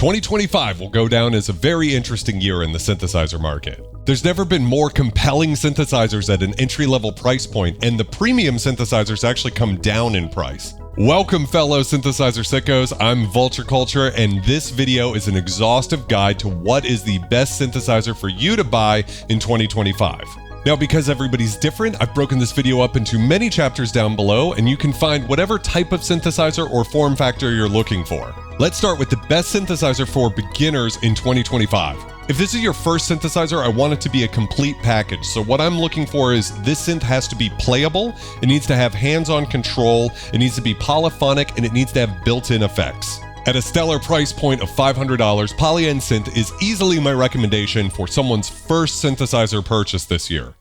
2025 will go down as a very interesting year in the synthesizer market. There's never been more compelling synthesizers at an entry-level price point, and the premium synthesizers actually come down in price. Welcome, fellow synthesizer sickos. I'm Vulture Culture, and this video is an exhaustive guide to what is the best synthesizer for you to buy in 2025. Now, because everybody's different, I've broken this video up into many chapters down below, and you can find whatever type of synthesizer or form factor you're looking for. Let's start with the best synthesizer for beginners in 2025. If this is your first synthesizer, I want it to be a complete package. So what I'm looking for is this synth has to be playable, it needs to have hands-on control, it needs to be polyphonic, and it needs to have built-in effects. At a stellar price point of $500, Synth is easily my recommendation for someone's first synthesizer purchase this year.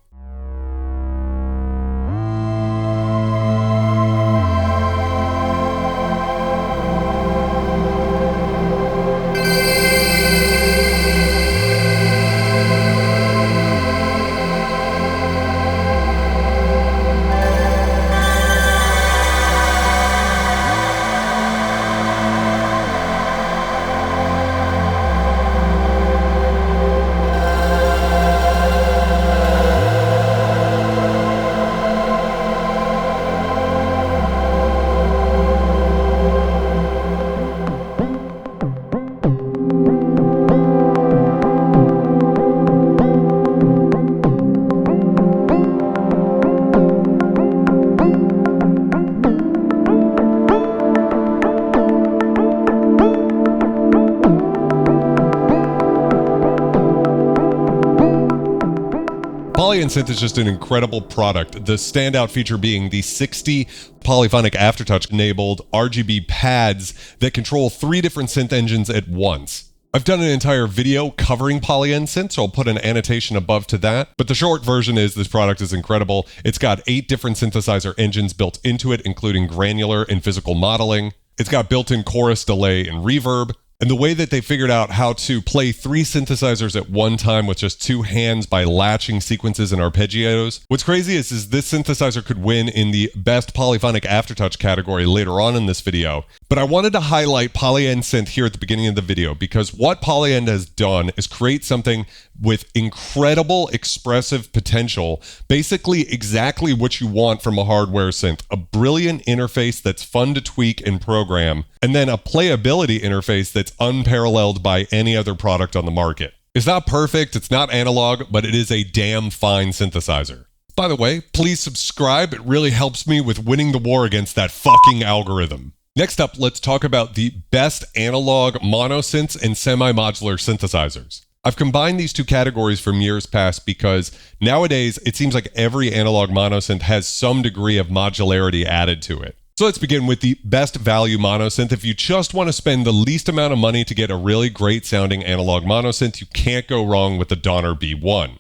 Synth is just an incredible product. The standout feature being the 60 polyphonic aftertouch enabled RGB pads that control 3 different synth engines at once. I've done an entire video covering Synth, so I'll put an annotation above to that. But the short version is this product is incredible. It's got 8 different synthesizer engines built into it, including granular and physical modeling. It's got built-in chorus, delay, and reverb. And the way that they figured out how to play 3 synthesizers at one time with just 2 hands by latching sequences and arpeggios. What's crazy is this synthesizer could win in the best polyphonic aftertouch category later on in this video. But I wanted to highlight Synth here at the beginning of the video because what Polysynth has done is create something with incredible expressive potential, basically exactly what you want from a hardware synth. A brilliant interface that's fun to tweak and program, and then a playability interface that's unparalleled by any other product on the market. It's not perfect, it's not analog, but it is a damn fine synthesizer. By the way, please subscribe, it really helps me with winning the war against that fucking algorithm. Next up, let's talk about the best analog monosynths and semi-modular synthesizers. I've combined these two categories from years past because nowadays it seems like every analog monosynth has some degree of modularity added to it. So let's begin with the best value monosynth. If you just want to spend the least amount of money to get a really great sounding analog monosynth, you can't go wrong with the Donner B1.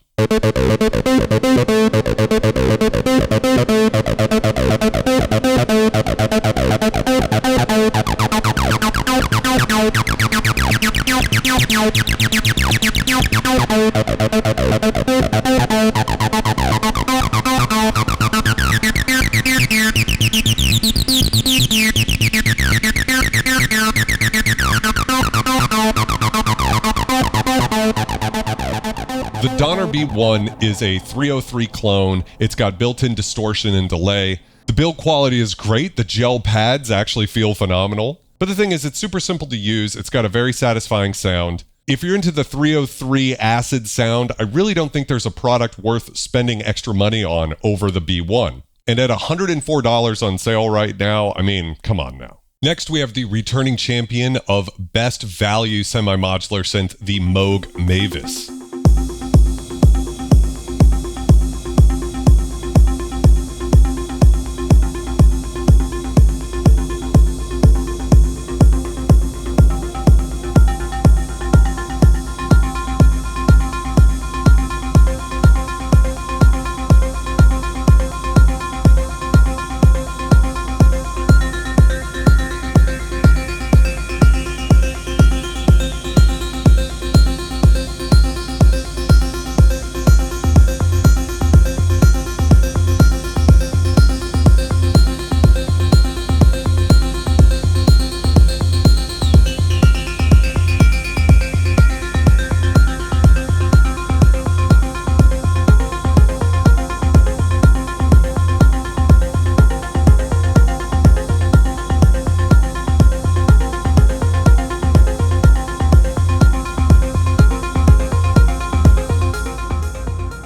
The Donner B1 is a 303 clone. It's got built-in distortion and delay. The build quality is great. The gel pads actually feel phenomenal. But the thing is, it's super simple to use. It's got a very satisfying sound. If you're into the 303 acid sound, I really don't think there's a product worth spending extra money on over the B1. And at $104 on sale right now, I mean, come on now. Next, we have the returning champion of best value semi-modular synth, the Moog Mavis.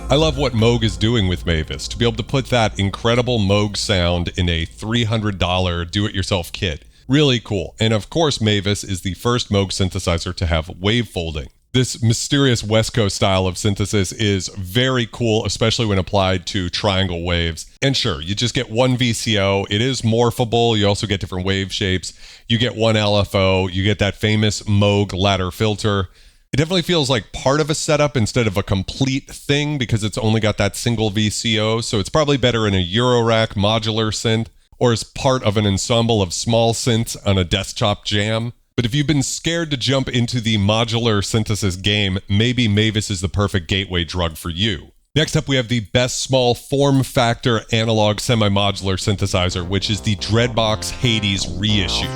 I love what Moog is doing with Mavis, to be able to put that incredible Moog sound in a $300 do-it-yourself kit. Really cool. And of course, Mavis is the first Moog synthesizer to have wave folding. This mysterious West Coast style of synthesis is very cool, especially when applied to triangle waves. And sure, you just get one VCO. It is morphable. You also get different wave shapes. You get one LFO. You get that famous Moog ladder filter. It definitely feels like part of a setup instead of a complete thing because it's only got that single VCO. So it's probably better in a Eurorack modular synth or as part of an ensemble of small synths on a desktop jam. But if you've been scared to jump into the modular synthesis game, maybe Mavis is the perfect gateway drug for you. Next up, we have the best small form factor analog semi-modular synthesizer, which is the Dreadbox Hades reissue.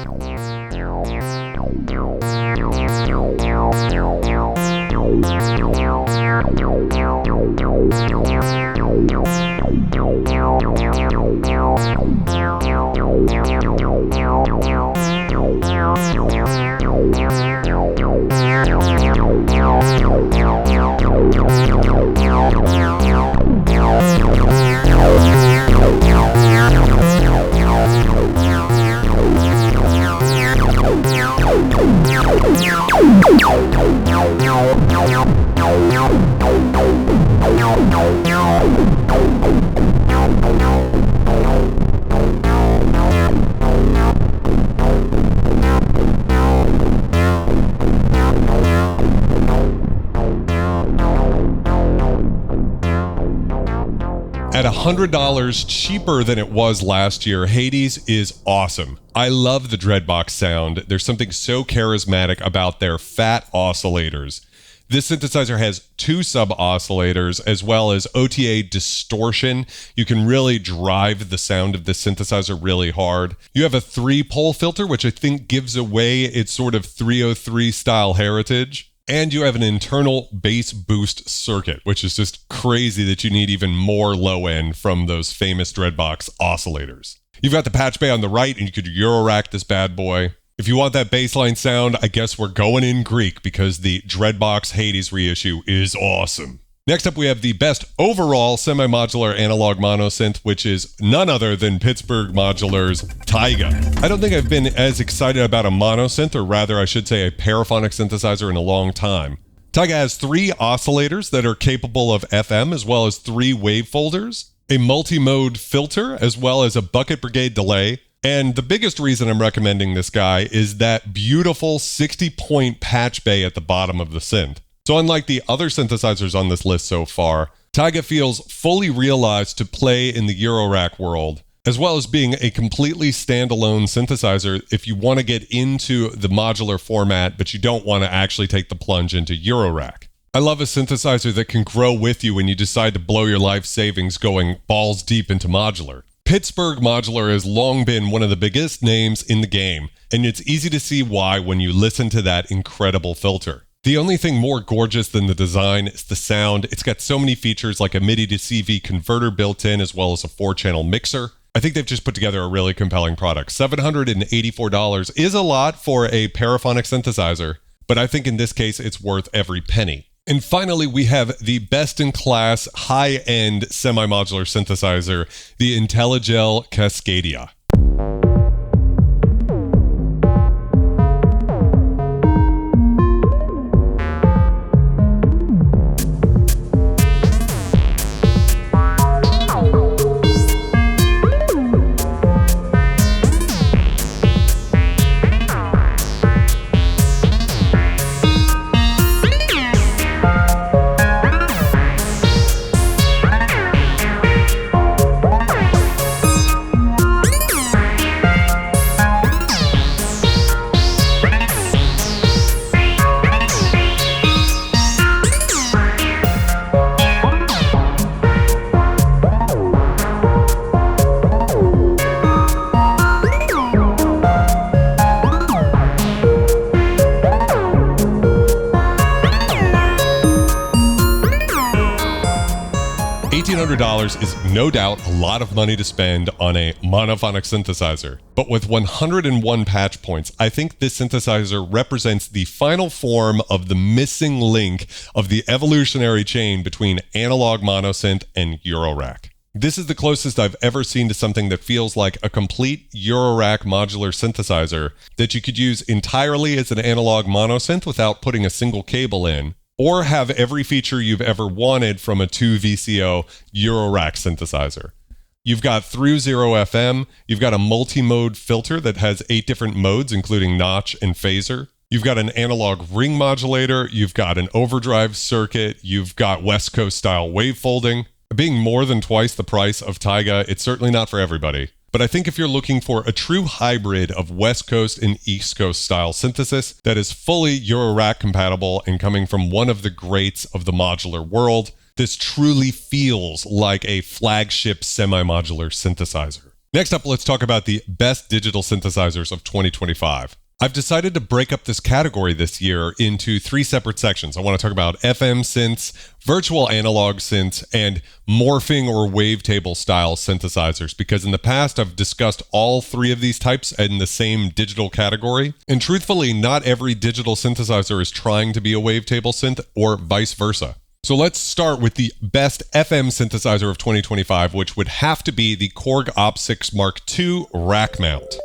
At $100 cheaper than it was last year, Hades is awesome. I love the Dreadbox sound. There's something so charismatic about their fat oscillators. This synthesizer has 2 sub-oscillators as well as OTA distortion. You can really drive the sound of this synthesizer really hard. You have a 3-pole filter, which I think gives away its sort of 303 style heritage. And you have an internal bass boost circuit, which is just crazy that you need even more low end from those famous Dreadbox oscillators. You've got the patch bay on the right, and you could Eurorack this bad boy. If you want that bassline sound, I guess we're going in Greek because the Dreadbox Hades reissue is awesome. Next up, we have the best overall semi-modular analog monosynth, which is none other than Pittsburgh Modular's Taiga. I don't think I've been as excited about a monosynth, or rather I should say a paraphonic synthesizer, in a long time. Taiga has 3 oscillators that are capable of FM, as well as 3 wave folders, a multi-mode filter, as well as a bucket brigade delay. And the biggest reason I'm recommending this guy is that beautiful 60-point patch bay at the bottom of the synth. So unlike the other synthesizers on this list so far, Taiga feels fully realized to play in the Eurorack world, as well as being a completely standalone synthesizer if you want to get into the modular format, but you don't want to actually take the plunge into Eurorack. I love a synthesizer that can grow with you when you decide to blow your life savings going balls deep into modular. Pittsburgh Modular has long been one of the biggest names in the game, and it's easy to see why when you listen to that incredible filter. The only thing more gorgeous than the design is the sound. It's got so many features like a MIDI to CV converter built in, as well as a 4-channel mixer. I think they've just put together a really compelling product. $784 is a lot for a paraphonic synthesizer, but I think in this case it's worth every penny. And finally, we have the best-in-class, high-end semi-modular synthesizer, the IntelliGel Cascadia. $1,500 is no doubt a lot of money to spend on a monophonic synthesizer. But with 101 patch points, I think this synthesizer represents the final form of the missing link of the evolutionary chain between analog monosynth and Eurorack. This is the closest I've ever seen to something that feels like a complete Eurorack modular synthesizer that you could use entirely as an analog monosynth without putting a single cable in, or have every feature you've ever wanted from a 2VCO Eurorack synthesizer. You've got through 0 FM, you've got a multi-mode filter that has 8 different modes, including notch and phaser. You've got an analog ring modulator, you've got an overdrive circuit, you've got West Coast style wave folding. Being more than twice the price of Taiga, it's certainly not for everybody. But I think if you're looking for a true hybrid of West Coast and East Coast style synthesis that is fully Eurorack compatible and coming from one of the greats of the modular world, this truly feels like a flagship semi-modular synthesizer. Next up, let's talk about the best digital synthesizers of 2025. I've decided to break up this category this year into 3 separate sections. I want to talk about FM synths, virtual analog synths, and morphing or wavetable style synthesizers, because in the past I've discussed all 3 of these types in the same digital category. And truthfully, not every digital synthesizer is trying to be a wavetable synth or vice versa. So let's start with the best FM synthesizer of 2025, which would have to be the Korg Op6 Mark II rack mount.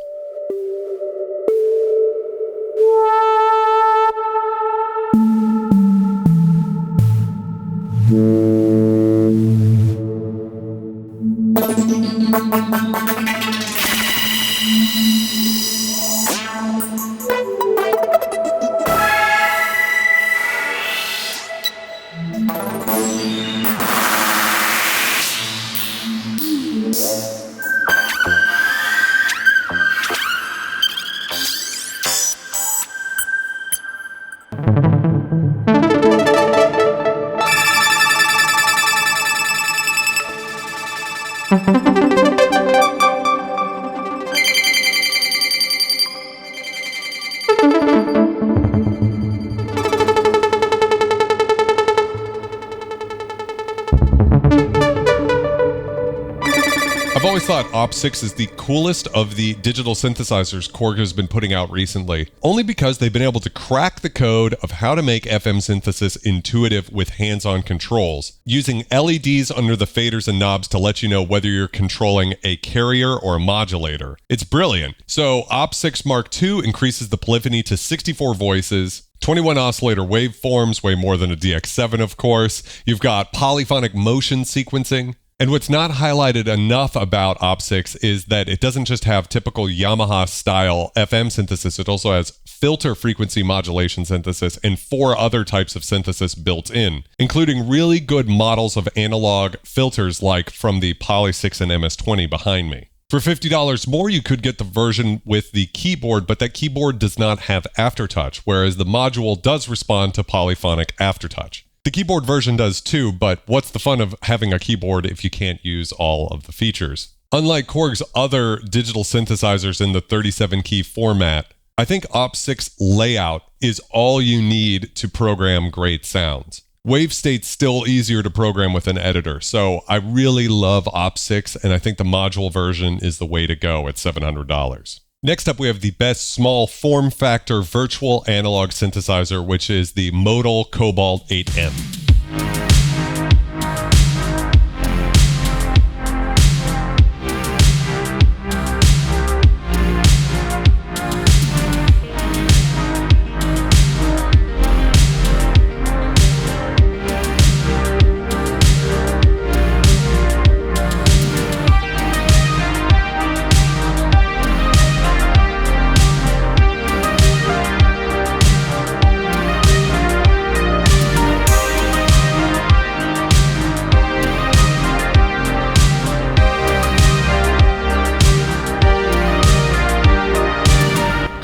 I've always thought Op6 is the coolest of the digital synthesizers Korg has been putting out recently, only because they've been able to crack the code of how to make FM synthesis intuitive with hands-on controls, using LEDs under the faders and knobs to let you know whether you're controlling a carrier or a modulator. It's brilliant. So Op6 Mark II increases the polyphony to 64 voices, 21 oscillator waveforms, way more than a DX7 of course. You've got polyphonic motion sequencing. And what's not highlighted enough about Op6 is that it doesn't just have typical Yamaha-style FM synthesis, it also has filter frequency modulation synthesis and 4 other types of synthesis built in, including really good models of analog filters like from the Polysynths and MS-20 behind me. For $50 more, you could get the version with the keyboard, but that keyboard does not have aftertouch, whereas the module does respond to polyphonic aftertouch. The keyboard version does too, but what's the fun of having a keyboard if you can't use all of the features? Unlike Korg's other digital synthesizers in the 37-key format, I think Op6 layout is all you need to program great sounds. Wave state's still easier to program with an editor, so I really love Op6, and I think the module version is the way to go at $700. Next up, we have the best small form factor virtual analog synthesizer, which is the Modal Cobalt 8M.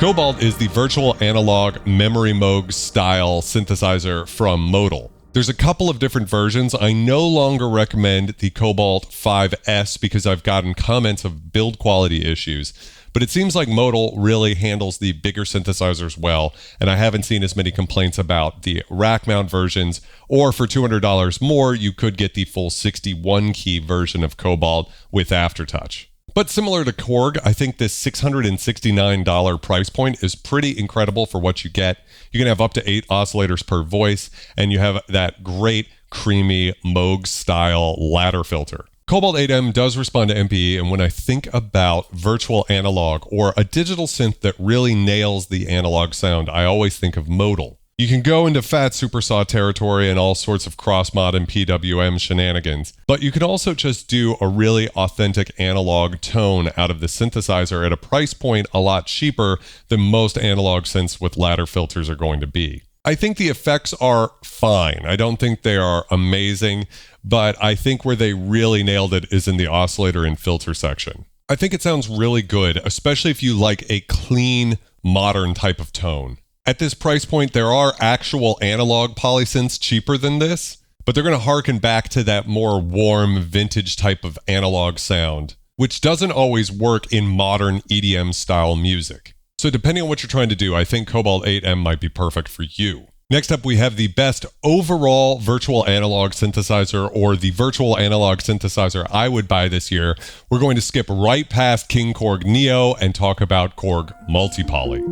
Cobalt is the virtual analog memory Moog style synthesizer from Modal. There's a couple of different versions. I no longer recommend the Cobalt 5S because I've gotten comments of build quality issues. but it seems like Modal really handles the bigger synthesizers well, and I haven't seen as many complaints about the rack mount versions, or for $200 more, you could get the full 61 key version of Cobalt with Aftertouch. But similar to Korg, I think this $669 price point is pretty incredible for what you get. You can have up to 8 oscillators per voice, and you have that great, creamy Moog-style ladder filter. Cobalt 8M does respond to MPE, and when I think about virtual analog or a digital synth that really nails the analog sound, I always think of Modal. You can go into fat supersaw territory and all sorts of cross-mod and PWM shenanigans, but you can also just do a really authentic analog tone out of the synthesizer at a price point a lot cheaper than most analog synths with ladder filters are going to be. I think the effects are fine. I don't think they are amazing, but I think where they really nailed it is in the oscillator and filter section. I think it sounds really good, especially if you like a clean, modern type of tone. At this price point, there are actual analog polysynths cheaper than this, but they're going to harken back to that more warm, vintage type of analog sound, which doesn't always work in modern EDM style music. So depending on what you're trying to do, I think Cobalt 8M might be perfect for you. Next up, we have the best overall virtual analog synthesizer, or the virtual analog synthesizer I would buy this year. We're going to skip right past King Korg Neo and talk about Korg Multi-Poly.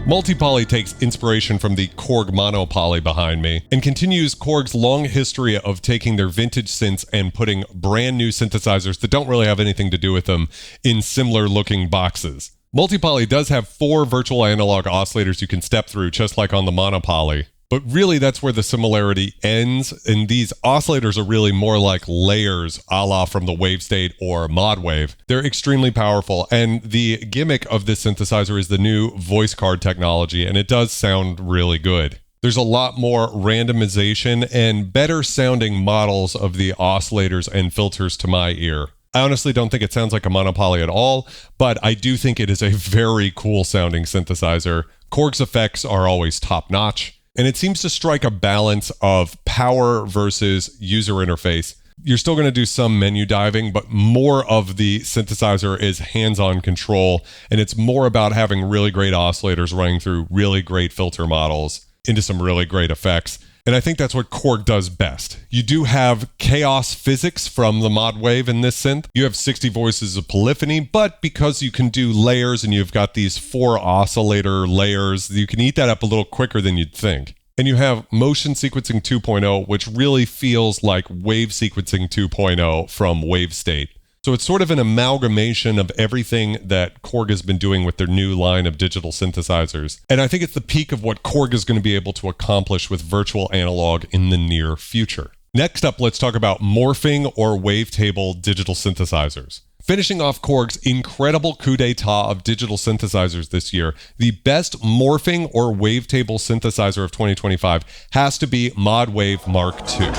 Multi-Poly takes inspiration from the Korg Monopoly behind me and continues Korg's long history of taking their vintage synths and putting brand new synthesizers that don't really have anything to do with them in similar looking boxes. Multi-Poly does have 4 virtual analog oscillators you can step through, just like on the Monopoly. But really, that's where the similarity ends, and these oscillators are really more like layers a la from the Wavestate or ModWave. They're extremely powerful, and the gimmick of this synthesizer is the new voice card technology, and it does sound really good. There's a lot more randomization and better sounding models of the oscillators and filters to my ear. I honestly don't think it sounds like a Monopoly at all, but I do think it is a very cool sounding synthesizer. Korg's effects are always top notch. And it seems to strike a balance of power versus user interface. You're still going to do some menu diving, but more of the synthesizer is hands-on control, and it's more about having really great oscillators running through really great filter models into some really great effects. And I think that's what Korg does best. You do have chaos physics from the ModWave in this synth. You have 60 voices of polyphony, but because you can do layers and you've got these 4 oscillator layers, you can eat that up a little quicker than you'd think. And you have motion sequencing 2.0, which really feels like wave sequencing 2.0 from Wavestate. So it's sort of an amalgamation of everything that Korg has been doing with their new line of digital synthesizers. And I think it's the peak of what Korg is going to be able to accomplish with virtual analog in the near future. Next up, let's talk about morphing or wavetable digital synthesizers. Finishing off Korg's incredible coup d'etat of digital synthesizers this year, the best morphing or wavetable synthesizer of 2025 has to be ModWave Mark II.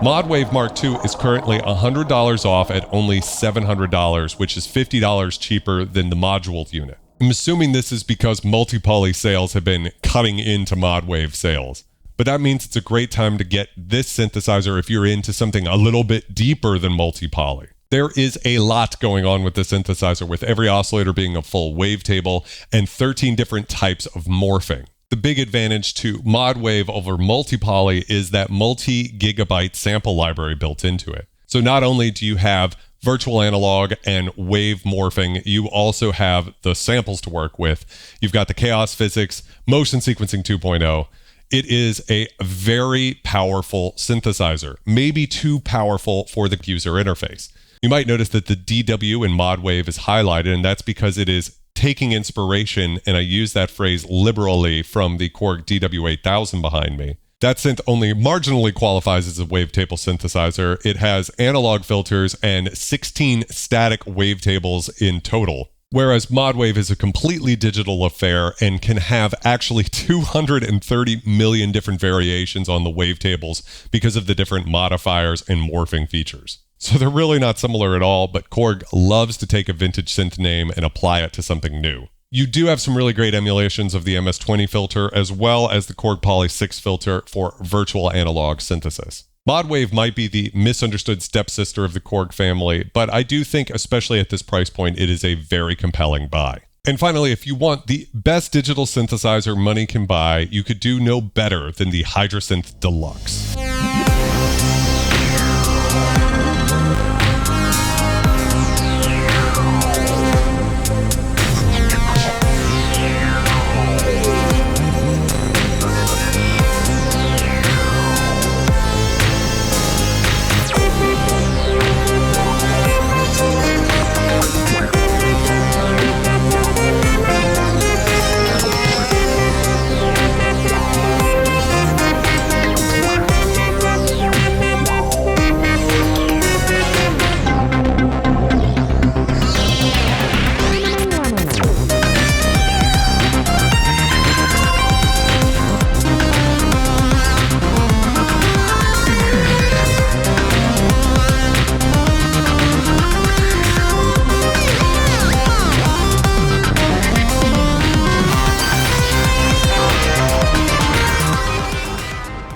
ModWave Mark II is currently $100 off at only $700, which is $50 cheaper than the module unit. I'm assuming this is because multi-poly sales have been cutting into ModWave sales. But that means it's a great time to get this synthesizer if you're into something a little bit deeper than multi-poly. There is a lot going on with the synthesizer, with every oscillator being a full wavetable and 13 different types of morphing. The big advantage to ModWave over multi-poly is that multi-gigabyte sample library built into it. So not only do you have virtual analog and wave morphing, you also have the samples to work with. You've got the chaos physics, motion sequencing 2.0. It is a very powerful synthesizer, maybe too powerful for the user interface. You might notice that the DW in ModWave is highlighted, and that's because it is taking inspiration, and I use that phrase liberally, from the Korg DW8000 behind me. That synth only marginally qualifies as a wavetable synthesizer. It has analog filters and 16 static wavetables in total, whereas ModWave is a completely digital affair and can have actually 230 million different variations on the wavetables because of the different modifiers and morphing features. So they're really not similar at all, but Korg loves to take a vintage synth name and apply it to something new. You do have some really great emulations of the MS-20 filter, as well as the Korg Poly 6 filter for virtual analog synthesis. ModWave might be the misunderstood stepsister of the Korg family, but I do think, especially at this price point, it is a very compelling buy. And finally, if you want the best digital synthesizer money can buy, you could do no better than the HydraSynth Deluxe.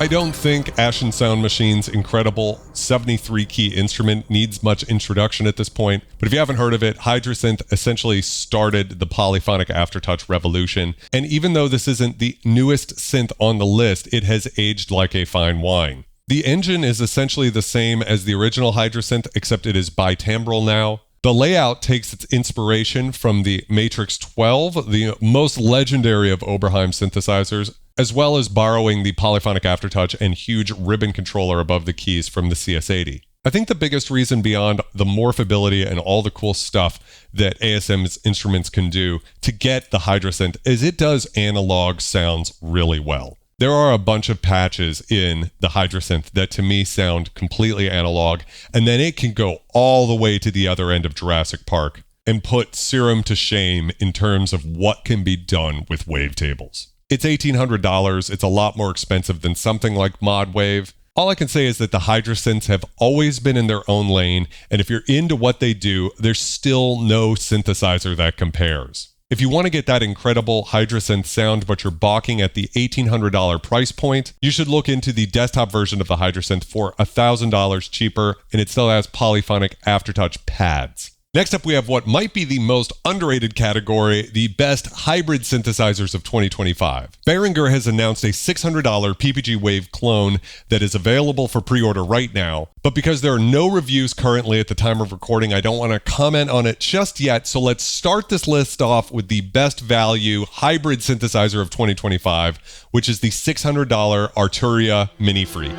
I don't think Ashen Sound Machine's incredible 73-key instrument needs much introduction at this point, but if you haven't heard of it, HydraSynth essentially started the polyphonic aftertouch revolution, and even though this isn't the newest synth on the list, it has aged like a fine wine. The engine is essentially the same as the original HydraSynth, except it is bitimbral now. The layout takes its inspiration from the Matrix 12, the most legendary of Oberheim synthesizers, as well as borrowing the polyphonic aftertouch and huge ribbon controller above the keys from the CS80. I think the biggest reason beyond the morphability and all the cool stuff that ASM's instruments can do to get the HydraSynth is it does analog sounds really well. There are a bunch of patches in the HydraSynth that to me sound completely analog, and then it can go all the way to the other end of Jurassic Park and put Serum to shame in terms of what can be done with wavetables. It's $1,800. It's a lot more expensive than something like ModWave. All I can say is that the HydraSynths have always been in their own lane, and if you're into what they do, there's still no synthesizer that compares. If you want to get that incredible HydraSynth sound, but you're balking at the $1,800 price point, you should look into the desktop version of the HydraSynth for $1,000 cheaper, and it still has polyphonic aftertouch pads. Next up, we have what might be the most underrated category, the best hybrid synthesizers of 2025. Behringer has announced a $600 PPG Wave clone that is available for pre-order right now, but because there are no reviews currently at the time of recording, I don't want to comment on it just yet, so let's start this list off with the best value hybrid synthesizer of 2025, which is the $600 Arturia Mini Freak.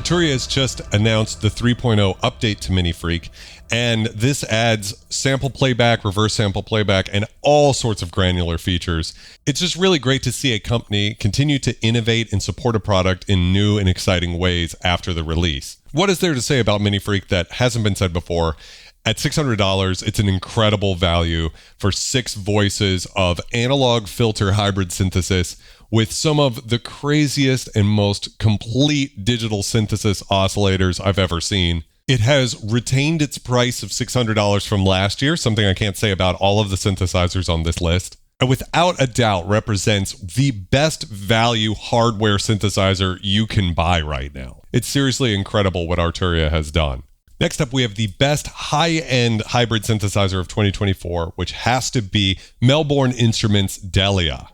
Arturia has just announced the 3.0 update to MiniFreak, and this adds sample playback, reverse sample playback, and all sorts of granular features. It's just really great to see a company continue to innovate and support a product in new and exciting ways after the release. What is there to say about MiniFreak that hasn't been said before? At $600, it's an incredible value for 6 voices of analog filter hybrid synthesis with some of the craziest and most complete digital synthesis oscillators I've ever seen. It has retained its price of $600 from last year, something I can't say about all of the synthesizers on this list, and without a doubt represents the best value hardware synthesizer you can buy right now. It's seriously incredible what Arturia has done. Next up, we have the best high-end hybrid synthesizer of 2024, which has to be Melbourne Instruments' Delia.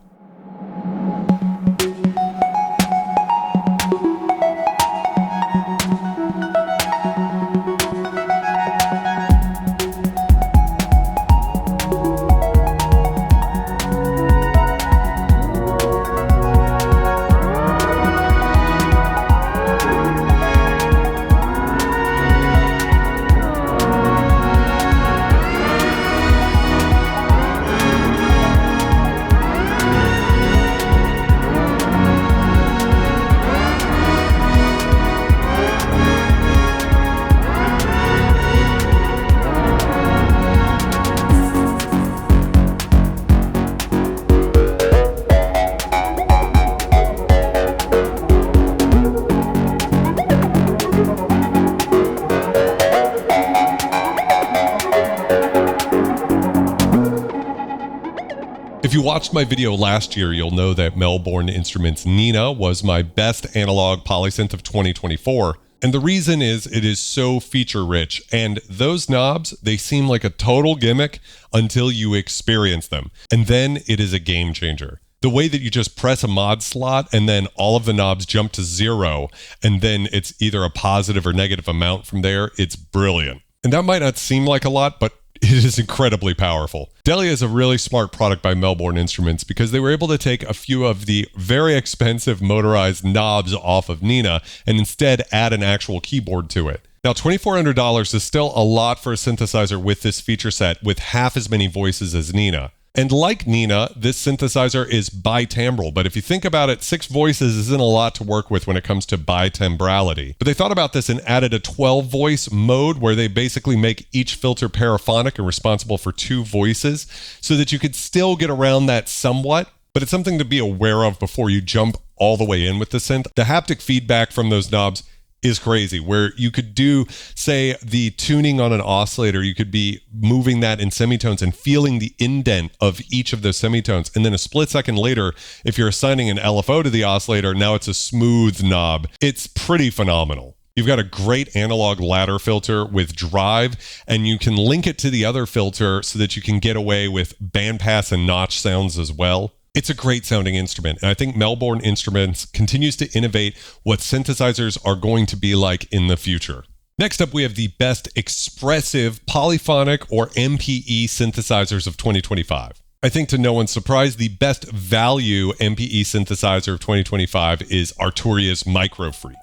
If you watched my video last year, you'll know that Melbourne Instruments Nina was my best analog polysynth of 2024. And the reason is it is so feature rich, and those knobs, they seem like a total gimmick until you experience them. And then it is a game changer. The way that you just press a mod slot and then all of the knobs jump to 0, and then it's either a positive or negative amount from there, it's brilliant. And that might not seem like a lot, but it is incredibly powerful. Delia is a really smart product by Melbourne Instruments because they were able to take a few of the very expensive motorized knobs off of Nina and instead add an actual keyboard to it. Now, $2,400 is still a lot for a synthesizer with this feature set with half as many voices as Nina. And like Nina, this synthesizer is bitimbral, but if you think about it, 6 voices isn't a lot to work with when it comes to bitimbrality. But they thought about this and added a 12-voice mode where they basically make each filter paraphonic and responsible for 2 voices so that you could still get around that somewhat, but it's something to be aware of before you jump all the way in with the synth. The haptic feedback from those knobs is crazy, where you could do, say, the tuning on an oscillator, you could be moving that in semitones and feeling the indent of each of those semitones. And then a split second later, if you're assigning an LFO to the oscillator, now it's a smooth knob. It's pretty phenomenal. You've got a great analog ladder filter with drive, and you can link it to the other filter so that you can get away with bandpass and notch sounds as well. It's a great sounding instrument, and I think Melbourne Instruments continues to innovate what synthesizers are going to be like in the future. Next up, we have the best expressive polyphonic or MPE synthesizers of 2025. I think to no one's surprise, the best value MPE synthesizer of 2025 is Arturia's MicroFreak.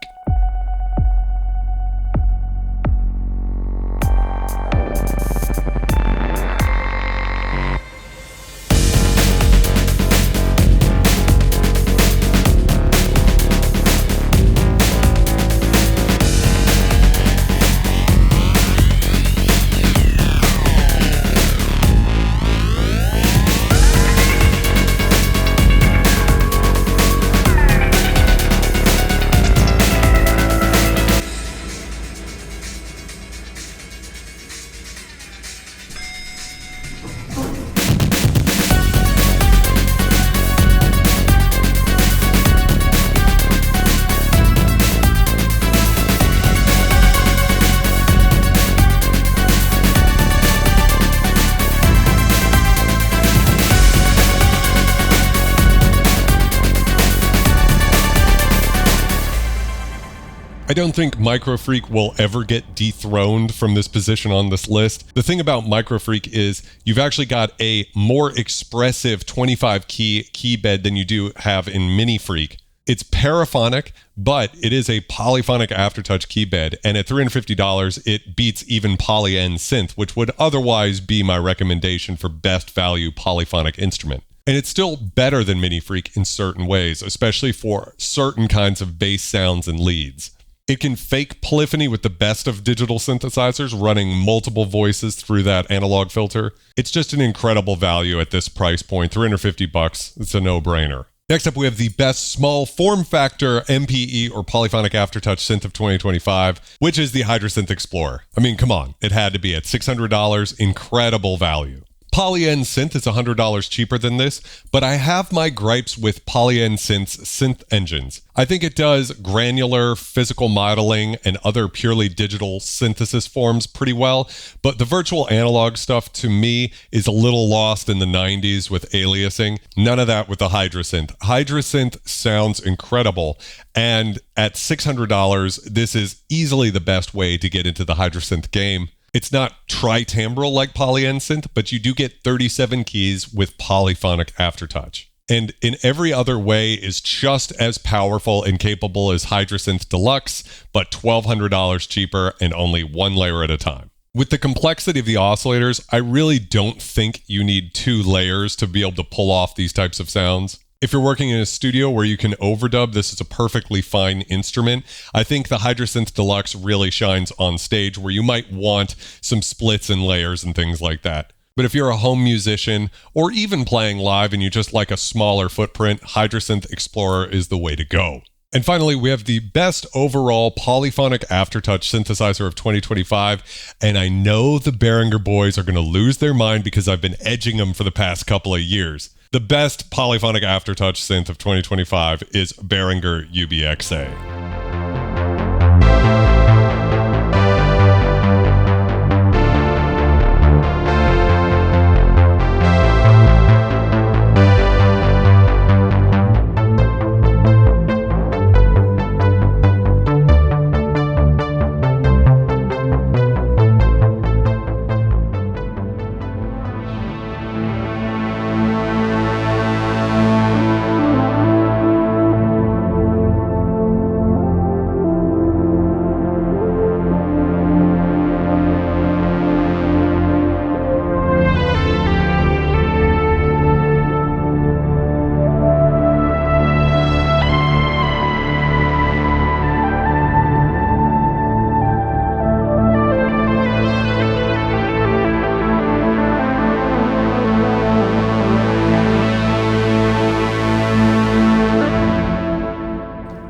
I don't think MicroFreak will ever get dethroned from this position on this list. The thing about MicroFreak is you've actually got a more expressive 25 key bed than you do have in MiniFreak. It's paraphonic, but it is a polyphonic aftertouch keybed, and at $350, it beats even MPE Synth, which would otherwise be my recommendation for best value polyphonic instrument. And it's still better than Mini Freak in certain ways, especially for certain kinds of bass sounds and leads. It can fake polyphony with the best of digital synthesizers, running multiple voices through that analog filter. It's just an incredible value at this price point, $350. It's a no-brainer. Next up, we have the best small form factor MPE or polyphonic aftertouch synth of 2025, which is the Synth Explorer. I mean, come on, it had to be at $600, incredible value. Polysynth is $100 cheaper than this, but I have my gripes with Polysynth's synth engines. I think it does granular physical modeling and other purely digital synthesis forms pretty well, but the virtual analog stuff to me is a little lost in the 90s with aliasing. None of that with the Synth. Synth sounds incredible, and at $600, this is easily the best way to get into the Synth game. It's not tri-timbral like Polysynth, but you do get 37 keys with polyphonic aftertouch. And in every other way is just as powerful and capable as Synth Deluxe, but $1,200 cheaper and only one layer at a time. With the complexity of the oscillators, I really don't think you need 2 layers to be able to pull off these types of sounds. If you're working in a studio where you can overdub, this is a perfectly fine instrument. I think the Synth Deluxe really shines on stage where you might want some splits and layers and things like that. But if you're a home musician or even playing live and you just like a smaller footprint, Synth Explorer is the way to go. And finally, we have the best overall polyphonic aftertouch synthesizer of 2025. And I know the Behringer boys are going to lose their mind because I've been edging them for the past couple of years. The best polyphonic aftertouch synth of 2025 is Behringer UBXA.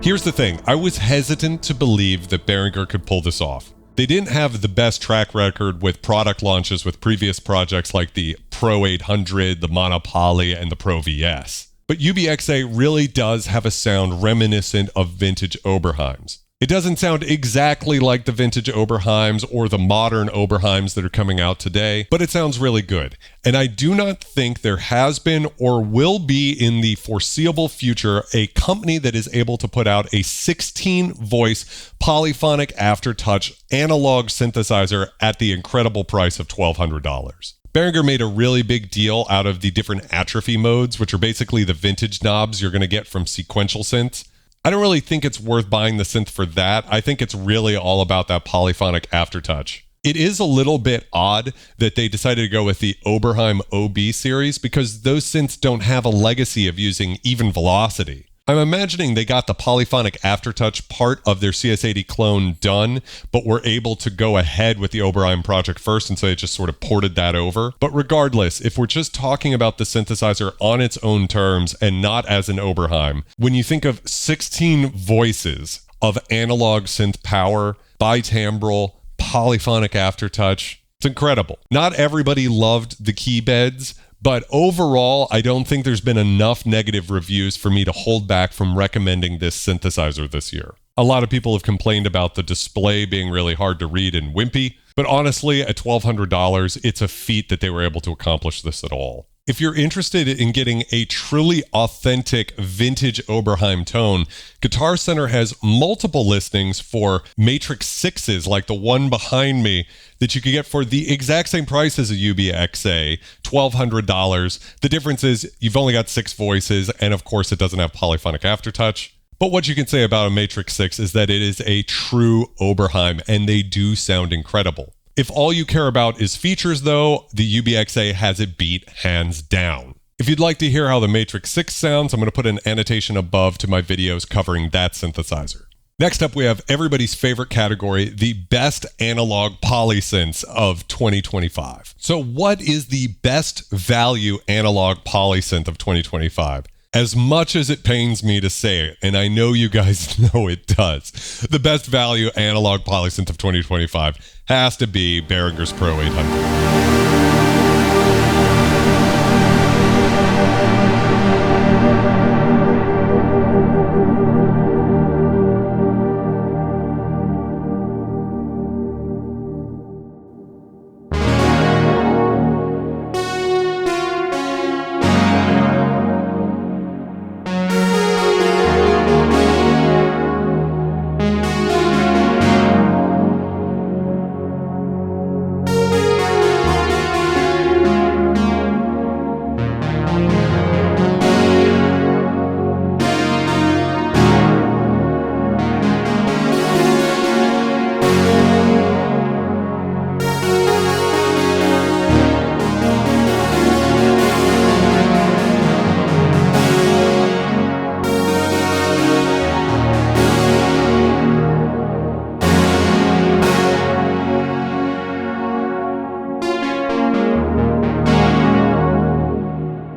Here's the thing, I was hesitant to believe that Behringer could pull this off. They didn't have the best track record with product launches with previous projects like the Pro 800, the Mono Poly, and the Pro VS. But UBXA really does have a sound reminiscent of vintage Oberheims. It doesn't sound exactly like the vintage Oberheims or the modern Oberheims that are coming out today, but it sounds really good. And I do not think there has been or will be in the foreseeable future a company that is able to put out a 16-voice polyphonic aftertouch analog synthesizer at the incredible price of $1,200. Behringer made a really big deal out of the different atrophy modes, which are basically the vintage knobs you're going to get from sequential synths. I don't really think it's worth buying the synth for that. I think it's really all about that polyphonic aftertouch. It is a little bit odd that they decided to go with the Oberheim OB series because those synths don't have a legacy of using even velocity. I'm imagining they got the polyphonic aftertouch part of their CS80 clone done, but were able to go ahead with the Oberheim project first, and so they just sort of ported that over. But regardless, if we're just talking about the synthesizer on its own terms and not as an Oberheim, when you think of 16 voices of analog synth power, bitimbral, polyphonic aftertouch, it's incredible. Not everybody loved the key beds, but overall, I don't think there's been enough negative reviews for me to hold back from recommending this synthesizer this year. A lot of people have complained about the display being really hard to read and wimpy, but honestly, at $1,200, it's a feat that they were able to accomplish this at all. If you're interested in getting a truly authentic vintage Oberheim tone, Guitar Center has multiple listings for Matrix 6s like the one behind me that you could get for the exact same price as a UBXA, $1,200. The difference is you've only got 6 voices, and of course it doesn't have polyphonic aftertouch. But what you can say about a Matrix 6 is that it is a true Oberheim, and they do sound incredible. If all you care about is features, though, the UBXA has it beat hands down. If you'd like to hear how the Matrix 6 sounds, I'm going to put an annotation above to my videos covering that synthesizer. Next up, we have everybody's favorite category, the best analog polysynths of 2025. So what is the best value analog polysynth of 2025? As much as it pains me to say it, and I know you guys know it does, the best value analog polysynth of 2025 has to be Behringer's Pro 800.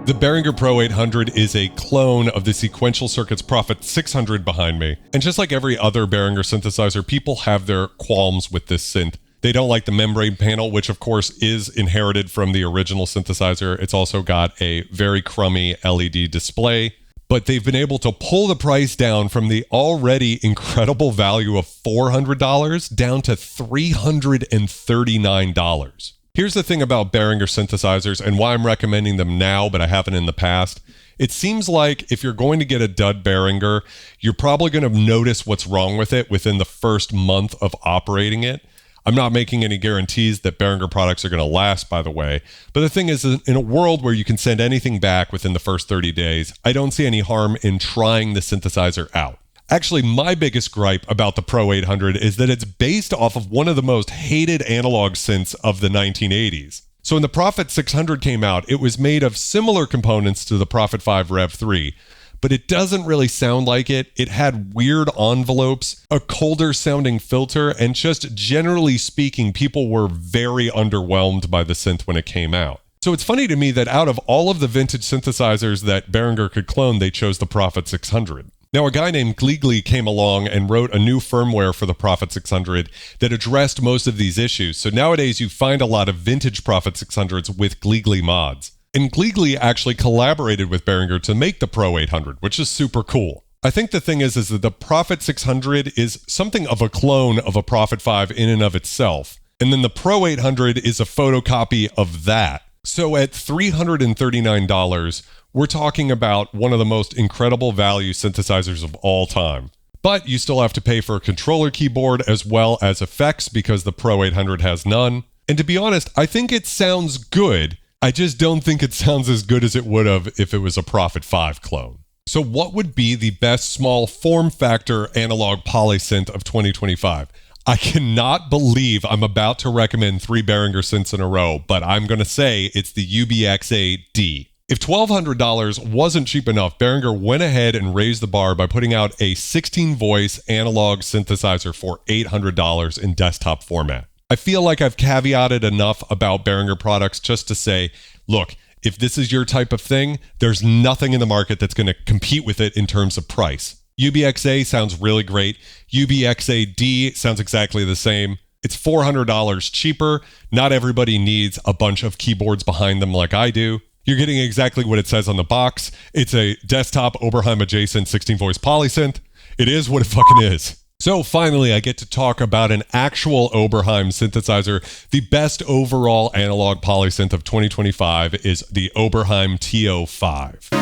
The Behringer Pro 800 is a clone of the Sequential Circuits Prophet 600 behind me. And just like every other Behringer synthesizer, people have their qualms with this synth. They don't like the membrane panel, which of course is inherited from the original synthesizer. It's also got a very crummy LED display. But they've been able to pull the price down from the already incredible value of $400 down to $339. Here's the thing about Behringer synthesizers and why I'm recommending them now, but I haven't in the past. It seems like if you're going to get a dud Behringer, you're probably going to notice what's wrong with it within the first month of operating it. I'm not making any guarantees that Behringer products are going to last, by the way. But the thing is, in a world where you can send anything back within the first 30 days, I don't see any harm in trying the synthesizer out. Actually, my biggest gripe about the Pro 800 is that it's based off of one of the most hated analog synths of the 1980s. So when the Prophet 600 came out, it was made of similar components to the Prophet 5 Rev 3, but it doesn't really sound like it. It had weird envelopes, a colder sounding filter, and just generally speaking, people were very underwhelmed by the synth when it came out. So it's funny to me that out of all of the vintage synthesizers that Behringer could clone, they chose the Prophet 600. Now, a guy named Gleegly came along and wrote a new firmware for the Prophet 600 that addressed most of these issues. So nowadays, you find a lot of vintage Prophet 600s with Gleegly mods. And Gleegly actually collaborated with Behringer to make the Pro 800, which is super cool. I think the thing is that the Prophet 600 is something of a clone of a Prophet 5 in and of itself. And then the Pro 800 is a photocopy of that. So at $339, we're talking about one of the most incredible value synthesizers of all time. But you still have to pay for a controller keyboard as well as effects because the Pro 800 has none. And to be honest, I think it sounds good. I just don't think it sounds as good as it would have if it was a Prophet 5 clone. So what would be the best small form factor analog polysynth of 2025? I cannot believe I'm about to recommend 3 Behringer synths in a row, but I'm going to say it's the UBXA-D. If $1,200 wasn't cheap enough, Behringer went ahead and raised the bar by putting out a 16-voice analog synthesizer for $800 in desktop format. I feel like I've caveated enough about Behringer products just to say, look, if this is your type of thing, there's nothing in the market that's going to compete with it in terms of price. UBXA sounds really great. UBXA-D sounds exactly the same. It's $400 cheaper. Not everybody needs a bunch of keyboards behind them like I do. You're getting exactly what it says on the box. It's a desktop Oberheim adjacent 16-voice polysynth. It is what it fucking is. So finally, I get to talk about an actual Oberheim synthesizer. The best overall analog polysynth of 2025 is the Oberheim TO5.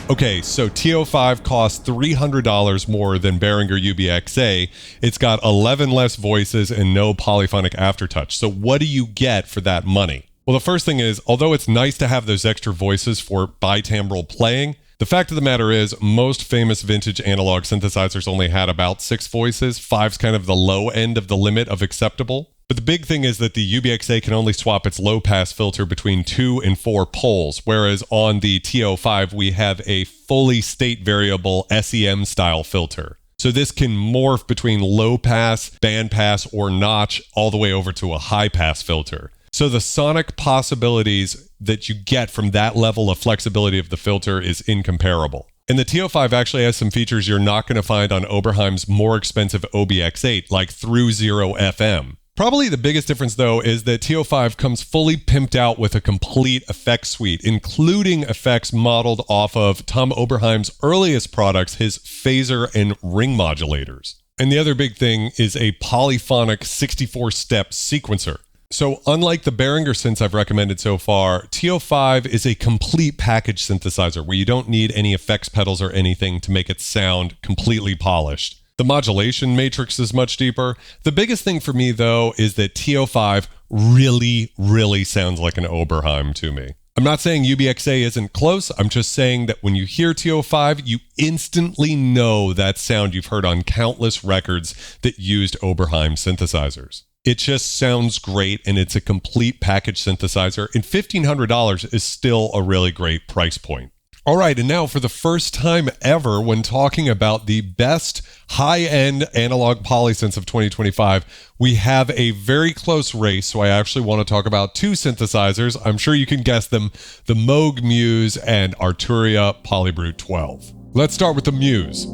Okay, so TO5 costs $300 more than Behringer UBXA. It's got 11 less voices and no polyphonic aftertouch. So what do you get for that money? Well, the first thing is, although it's nice to have those extra voices for bitimbral playing, the fact of the matter is most famous vintage analog synthesizers only had about 6 voices. 5's kind of the low end of the limit of acceptable. But the big thing is that the UBXA can only swap its low-pass filter between 2 and 4 poles, whereas on the TO5 we have a fully state-variable SEM-style filter. So this can morph between low-pass, bandpass, or notch all the way over to a high-pass filter. So the sonic possibilities that you get from that level of flexibility of the filter is incomparable. And the TO5 actually has some features you're not going to find on Oberheim's more expensive OBX8, like through zero FM. Probably the biggest difference, though, is that TO5 comes fully pimped out with a complete effects suite, including effects modeled off of Tom Oberheim's earliest products, his phaser and ring modulators. And the other big thing is a polyphonic 64-step sequencer. So unlike the Behringer synths I've recommended so far, TO5 is a complete package synthesizer where you don't need any effects pedals or anything to make it sound completely polished. The modulation matrix is much deeper. The biggest thing for me, though, is that TO5 really sounds like an Oberheim to me. I'm not saying UBXA isn't close. I'm just saying that when you hear TO5, you instantly know that sound you've heard on countless records that used Oberheim synthesizers. It just sounds great, and it's a complete package synthesizer, and $1,500 is still a really great price point. All right, and now for the first time ever, when talking about the best high-end analog polysynths of 2025, we have a very close race, so I actually want to talk about 2 synthesizers. I'm sure you can guess them, the Moog Muse and Arturia Polybrute 12. Let's start with the Muse.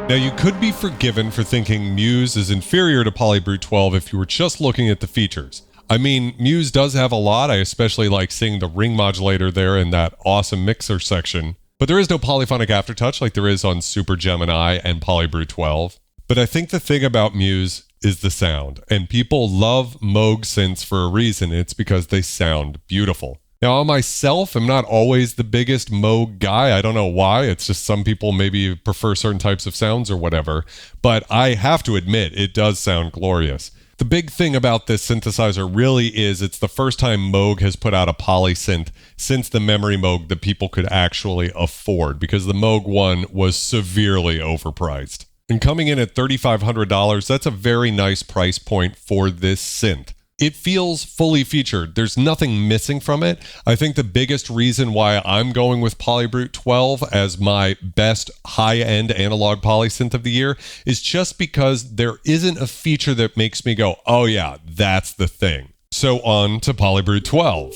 Now, you could be forgiven for thinking Muse is inferior to Polybrute 12 if you were just looking at the features. I mean, Muse does have a lot. I especially like seeing the ring modulator there in that awesome mixer section. But there is no polyphonic aftertouch like there is on Super Gemini and Polybrute 12. But I think the thing about Muse is the sound. And people love Moog synths for a reason. It's because they sound beautiful. Now, I myself am not always the biggest Moog guy. I don't know why. It's just some people maybe prefer certain types of sounds or whatever. But I have to admit, it does sound glorious. The big thing about this synthesizer really is it's the first time Moog has put out a polysynth since the memory Moog that people could actually afford, because the Moog 1 was severely overpriced. And coming in at $3,500, that's a very nice price point for this synth. It feels fully featured. There's nothing missing from it. I think the biggest reason why I'm going with Polybrute 12 as my best high-end analog polysynth of the year is just because there isn't a feature that makes me go, oh yeah, that's the thing. So on to Polybrute 12.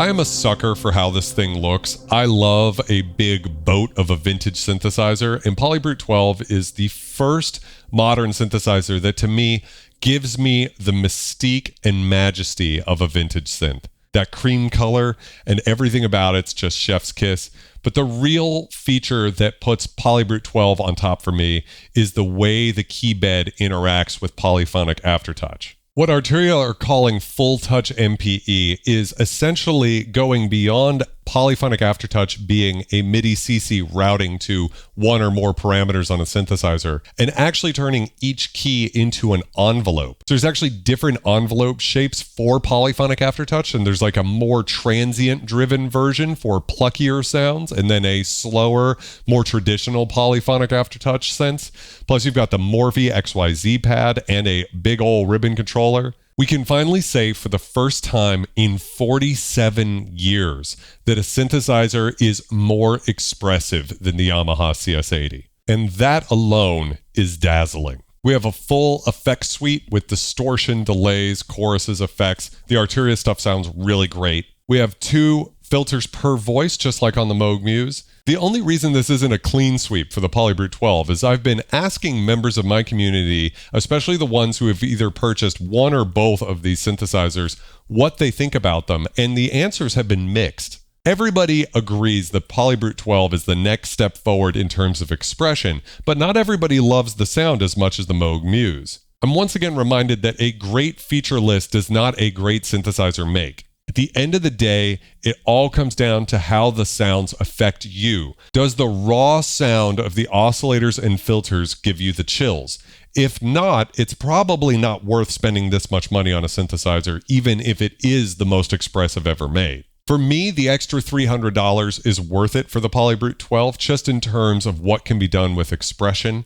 I am a sucker for how this thing looks. I love a big boat of a vintage synthesizer, and Polybrute 12 is the first modern synthesizer that to me gives me the mystique and majesty of a vintage synth. That cream color and everything about it's just chef's kiss. But the real feature that puts Polybrute 12 on top for me is the way the key bed interacts with polyphonic aftertouch. What Arturia are calling full touch MPE is essentially going beyond polyphonic aftertouch being a MIDI CC routing to one or more parameters on a synthesizer and actually turning each key into an envelope. So there's actually different envelope shapes for polyphonic aftertouch, and there's like a more transient driven version for pluckier sounds and then a slower, more traditional polyphonic aftertouch sense. Plus you've got the Morphe XYZ pad and a big old ribbon controller. We can finally say for the first time in 47 years that a synthesizer is more expressive than the Yamaha CS80. And that alone is dazzling. We have a full effects suite with distortion, delays, choruses, effects. The Arturia stuff sounds really great. We have 2 filters per voice, just like on the Moog Muse. The only reason this isn't a clean sweep for the Polybrute 12 is I've been asking members of my community, especially the ones who have either purchased one or both of these synthesizers, what they think about them, and the answers have been mixed. Everybody agrees that Polybrute 12 is the next step forward in terms of expression, but not everybody loves the sound as much as the Moog Muse. I'm once again reminded that a great feature list does not a great synthesizer make. At the end of the day, it all comes down to how the sounds affect you. Does the raw sound of the oscillators and filters give you the chills? If not, it's probably not worth spending this much money on a synthesizer, even if it is the most expressive ever made. For me, the extra $300 is worth it for the Polybrute 12, just in terms of what can be done with expression.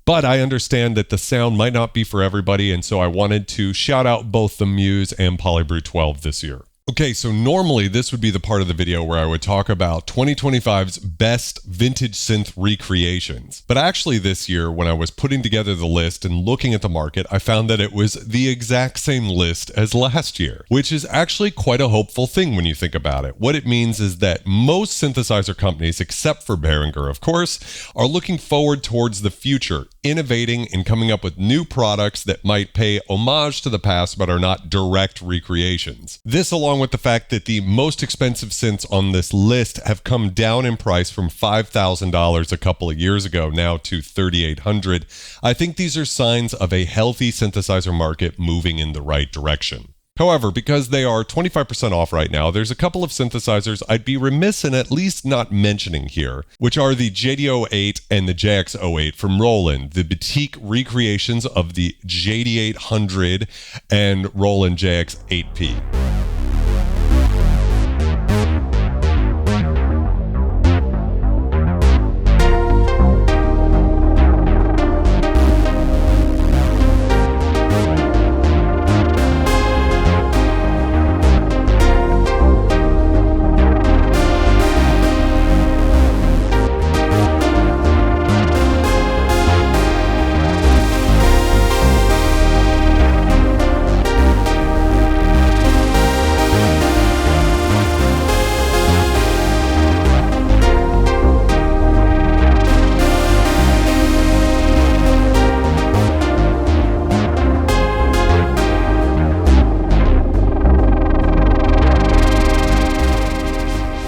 But I understand that the sound might not be for everybody, and so I wanted to shout out both the Muse and Polybrute 12 this year. Okay, so normally this would be the part of the video where I would talk about 2025's best vintage synth recreations. But actually this year, when I was putting together the list and looking at the market, I found that it was the exact same list as last year, which is actually quite a hopeful thing when you think about it. What it means is that most synthesizer companies, except for Behringer, of course, are looking forward towards the future, innovating and coming up with new products that might pay homage to the past but are not direct recreations. This, along with the fact that the most expensive synths on this list have come down in price from $5,000 a couple of years ago now to $3,800, I think these are signs of a healthy synthesizer market moving in the right direction. However, because they are 25% off right now, there's a couple of synthesizers I'd be remiss in at least not mentioning here, which are the JD08 and the JX08 from Roland, the boutique recreations of the JD800 and Roland JX8P.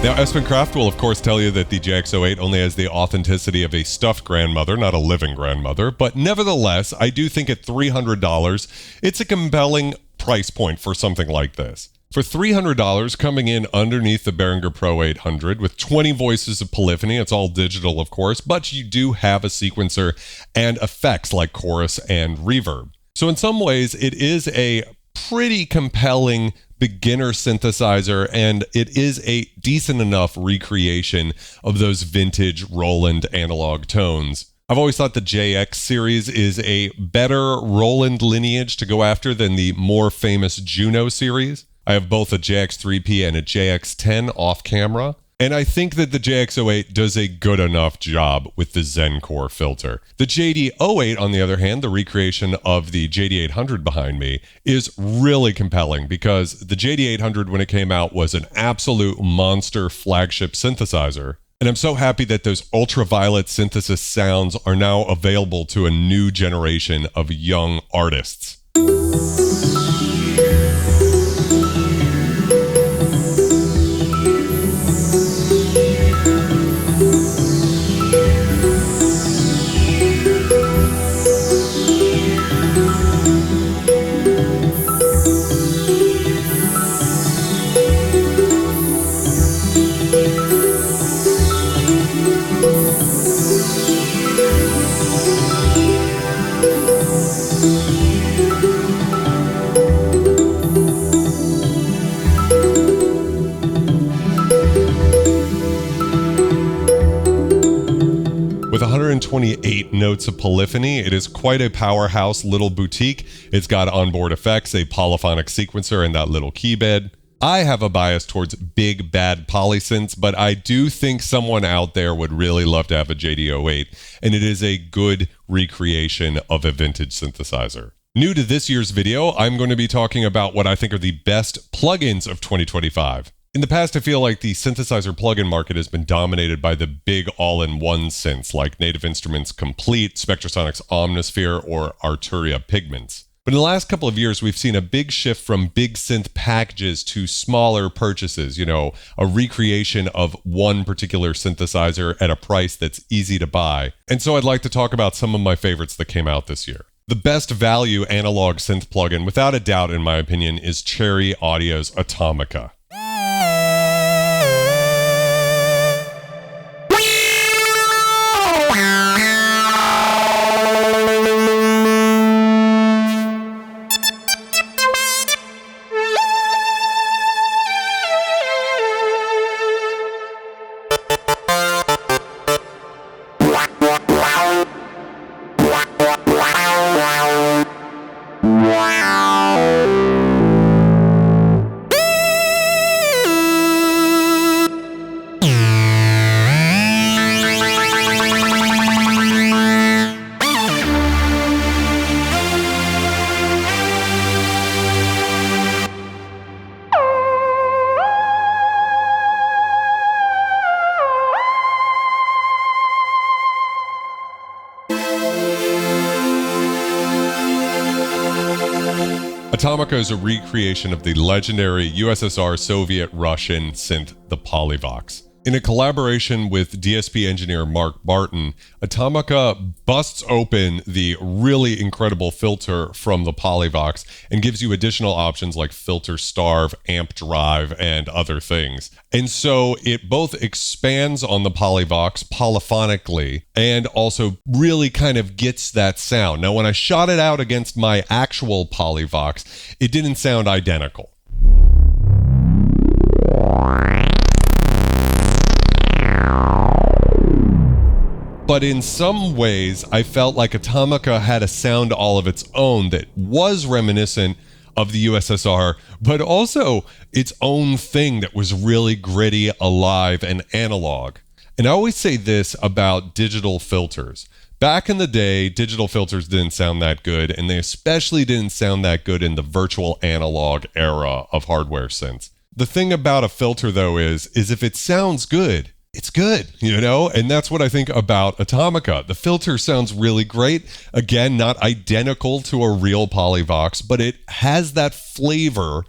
Now, Espen Kraft will of course tell you that the JX08 only has the authenticity of a stuffed grandmother, not a living grandmother, but nevertheless, I do think at $300, it's a compelling price point for something like this. For $300, coming in underneath the Behringer Pro 800 with 20 voices of polyphony, it's all digital of course, but you do have a sequencer and effects like chorus and reverb. So in some ways, it is a pretty compelling beginner synthesizer, and it is a decent enough recreation of those vintage Roland analog tones. I've always thought the JX series is a better Roland lineage to go after than the more famous Juno series. I have both a JX3P and a JX10 off camera. And I think that the JX08 does a good enough job with the Zen Core filter. The JD08, on the other hand, the recreation of the JD800 behind me, is really compelling because the JD800, when it came out, was an absolute monster flagship synthesizer. And I'm so happy that those ultraviolet synthesis sounds are now available to a new generation of young artists. With 128 notes of polyphony, it is quite a powerhouse little boutique. It's got onboard effects, a polyphonic sequencer, and that little keybed. I have a bias towards big, bad polysynths, but I do think someone out there would really love to have a JD08, and it is a good recreation of a vintage synthesizer. New to this year's video, I'm going to be talking about what I think are the best plugins of 2025. In the past, I feel like the synthesizer plugin market has been dominated by the big all-in-one synths like Native Instruments Complete, Spectrasonics Omnisphere, or Arturia Pigments. But in the last couple of years, we've seen a big shift from big synth packages to smaller purchases, a recreation of one particular synthesizer at a price that's easy to buy. And so I'd like to talk about some of my favorites that came out this year. The best value analog synth plugin, without a doubt in my opinion, is Cherry Audio's Atomica. Atomica is a recreation of the legendary USSR Soviet-Russian synth, the Polyvox. In a collaboration with DSP engineer Mark Barton, Atomica busts open the really incredible filter from the Polyvox and gives you additional options like filter starve, amp drive, and other things. And so it both expands on the Polyvox polyphonically and also really kind of gets that sound. Now, when I shot it out against my actual Polyvox, it didn't sound identical. But in some ways, I felt like Atomica had a sound all of its own that was reminiscent of the USSR, but also its own thing that was really gritty, alive, and analog. And I always say this about digital filters. Back in the day, digital filters didn't sound that good, and they especially didn't sound that good in the virtual analog era of hardware synths. The thing about a filter, though, is if it sounds good, it's good, and that's what I think about Atomica. The filter sounds really great. Again, not identical to a real Polyvox, but it has that flavor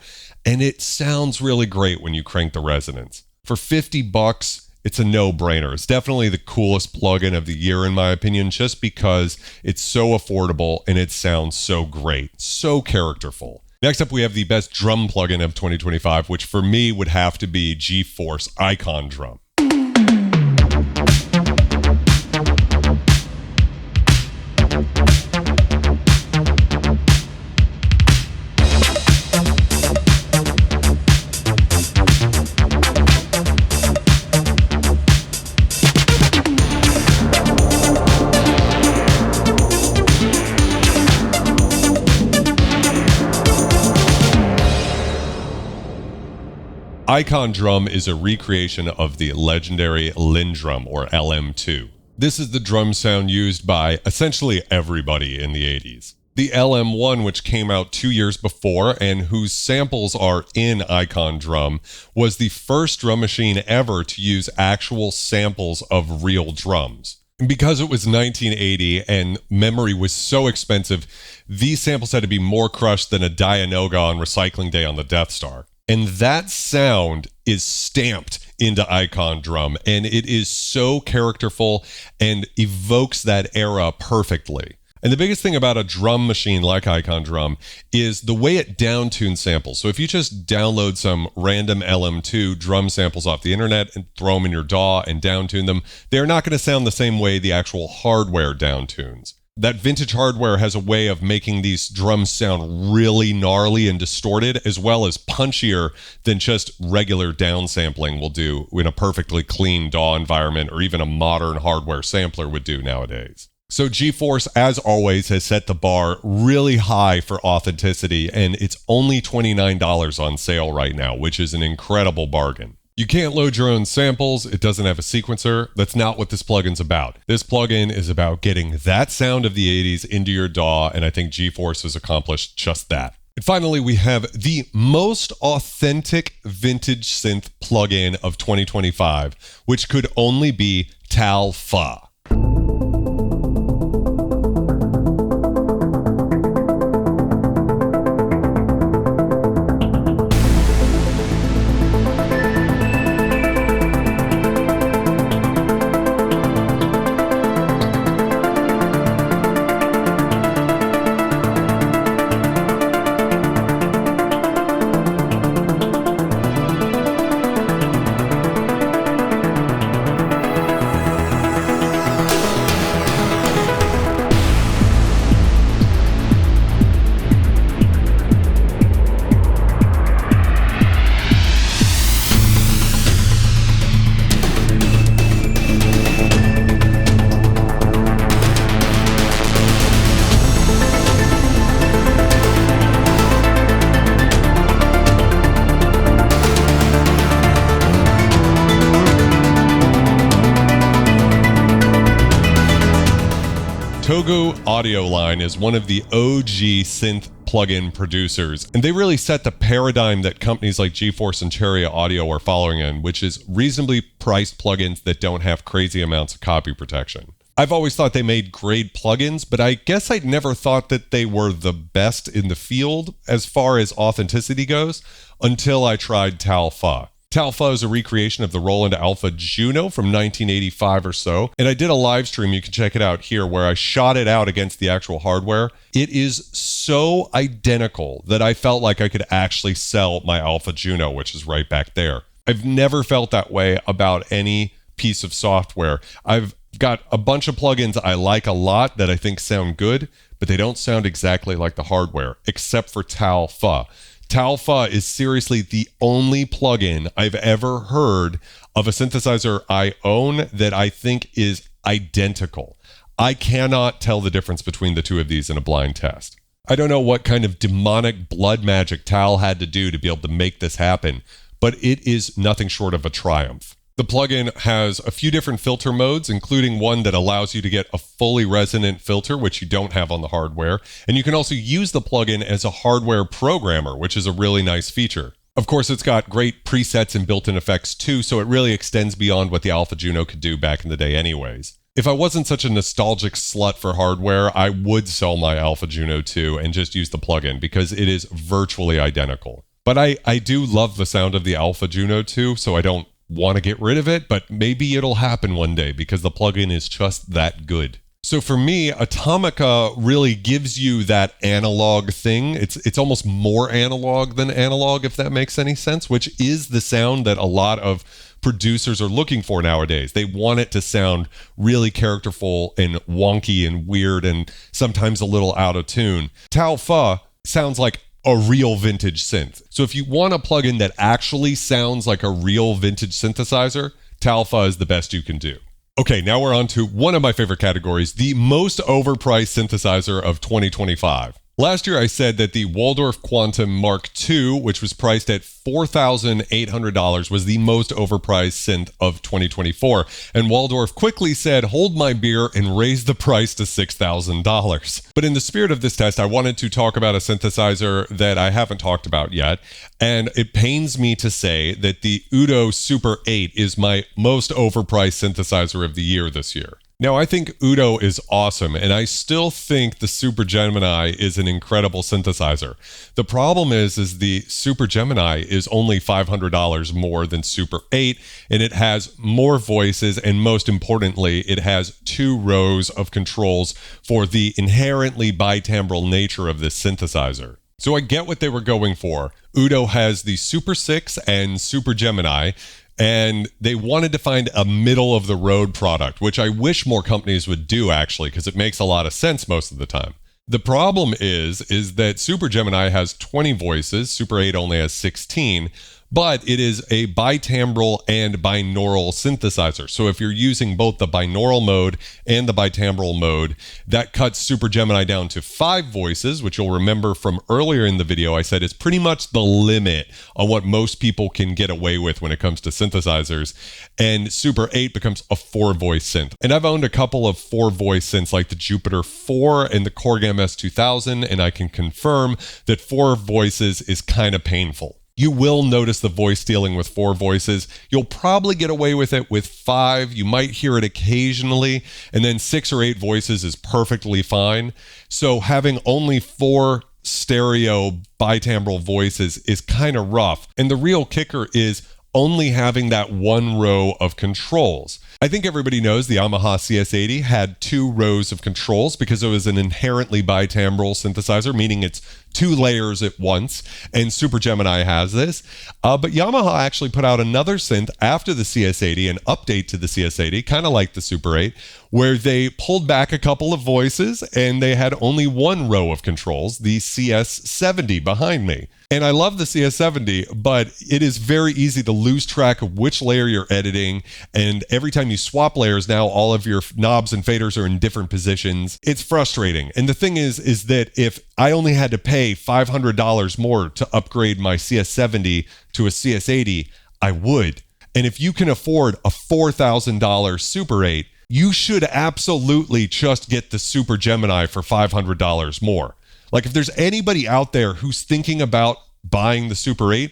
and it sounds really great when you crank the resonance. For $50, it's a no-brainer. It's definitely the coolest plugin of the year in my opinion, just because it's so affordable and it sounds so great, so characterful. Next up, we have the best drum plugin of 2025, which for me would have to be GeForce Icon Drum. Icon Drum is a recreation of the legendary Lindrum, or LM2. This is the drum sound used by essentially everybody in the 80s. The LM1, which came out 2 years before and whose samples are in Icon Drum, was the first drum machine ever to use actual samples of real drums. Because it was 1980 and memory was so expensive, these samples had to be more crushed than a Dianoga on recycling day on the Death Star. And that sound is stamped into Icon Drum, and it is so characterful and evokes that era perfectly. And the biggest thing about a drum machine like Icon Drum is the way it downtunes samples. So if you just download some random LM2 drum samples off the internet and throw them in your DAW and downtune them, they're not going to sound the same way the actual hardware downtunes. That vintage hardware has a way of making these drums sound really gnarly and distorted, as well as punchier than just regular downsampling will do in a perfectly clean DAW environment, or even a modern hardware sampler would do nowadays. So GeForce, as always, has set the bar really high for authenticity, and it's only $29 on sale right now, which is an incredible bargain. You can't load your own samples. It doesn't have a sequencer. That's not what this plugin's about. This plugin is about getting that sound of the 80s into your DAW, and I think GeForce has accomplished just that. And finally, we have the most authentic vintage synth plugin of 2025, which could only be Tal-Fa. Togo Audioline is one of the OG synth plugin producers, and they really set the paradigm that companies like GeForce and Cherry Audio are following in, which is reasonably priced plugins that don't have crazy amounts of copy protection. I've always thought they made great plugins, but I guess I'd never thought that they were the best in the field as far as authenticity goes until I tried Tal-Fa. Tal-Fa is a recreation of the Roland Alpha Juno from 1985 or so, and I did a live stream, you can check it out here, where I shot it out against the actual hardware. It is so identical that I felt like I could actually sell my Alpha Juno, which is right back there. I've never felt that way about any piece of software. I've got a bunch of plugins I like a lot that I think sound good, but they don't sound exactly like the hardware, except for Tal-Fa. Tal-Fa is seriously the only plugin I've ever heard of a synthesizer I own that I think is identical. I cannot tell the difference between the two of these in a blind test. I don't know what kind of demonic blood magic Tal had to do to be able to make this happen, but it is nothing short of a triumph. The plugin has a few different filter modes, including one that allows you to get a fully resonant filter, which you don't have on the hardware. And you can also use the plugin as a hardware programmer, which is a really nice feature. Of course, it's got great presets and built-in effects too, so it really extends beyond what the Alpha Juno could do back in the day anyways. If I wasn't such a nostalgic slut for hardware, I would sell my Alpha Juno 2 and just use the plugin because it is virtually identical. But I do love the sound of the Alpha Juno 2, so I don't want to get rid of it, but maybe it'll happen one day because the plugin is just that good. So for me, Atomica really gives you that analog thing. It's almost more analog than analog, if that makes any sense, which is the sound that a lot of producers are looking for nowadays. They want it to sound really characterful and wonky and weird and sometimes a little out of tune. Tal-Fa sounds like a real vintage synth. So if you want a plugin that actually sounds like a real vintage synthesizer, Tal-Fa is the best you can do. Okay, now we're on to one of my favorite categories, the most overpriced synthesizer of 2025. Last year, I said that the Waldorf Quantum Mark II, which was priced at $4,800, was the most overpriced synth of 2024. And Waldorf quickly said, hold my beer, and raised the price to $6,000. But in the spirit of this test, I wanted to talk about a synthesizer that I haven't talked about yet. And it pains me to say that the Udo Super 8 is my most overpriced synthesizer of the year this year. Now, I think Udo is awesome, and I still think the Super Gemini is an incredible synthesizer. The problem is the Super Gemini is only $500 more than Super 8, and it has more voices, and most importantly, it has 2 rows of controls for the inherently bitimbral nature of this synthesizer. So I get what they were going for. Udo has the Super 6 and Super Gemini, and they wanted to find a middle-of-the-road product, which I wish more companies would do, actually, because it makes a lot of sense most of the time. The problem is that Super Gemini has 20 voices, Super 8 only has 16, but it is a bitimbral and binaural synthesizer. So if you're using both the binaural mode and the bitimbral mode, that cuts Super Gemini down to 5 voices, which you'll remember from earlier in the video. I said it's pretty much the limit on what most people can get away with when it comes to synthesizers. And Super 8 becomes a 4-voice synth. And I've owned a couple of 4-voice synths like the Jupiter 4 and the Korg MS-2000, and I can confirm that 4 voices is kind of painful. You will notice the voice stealing with 4 voices. You'll probably get away with it with 5. You might hear it occasionally, and then 6 or 8 voices is perfectly fine. So having only 4 stereo bitimbral voices is kind of rough. And the real kicker is only having that 1 row of controls. I think everybody knows the Yamaha CS80 had 2 rows of controls because it was an inherently bitimbral synthesizer, meaning it's 2 layers at once, and Super Gemini has this. But Yamaha actually put out another synth after the CS80, an update to the CS80, kind of like the Super 8, where they pulled back a couple of voices and they had only 1 row of controls, the CS70 behind me. And I love the CS70, but it is very easy to lose track of which layer you're editing. And every time you swap layers, now all of your knobs and faders are in different positions. It's frustrating. And the thing is that if I only had to pay $500 more to upgrade my CS70 to a CS80, I would. And if you can afford a $4,000 Super 8, you should absolutely just get the Super Gemini for $500 more. Like, if there's anybody out there who's thinking about buying the Super 8,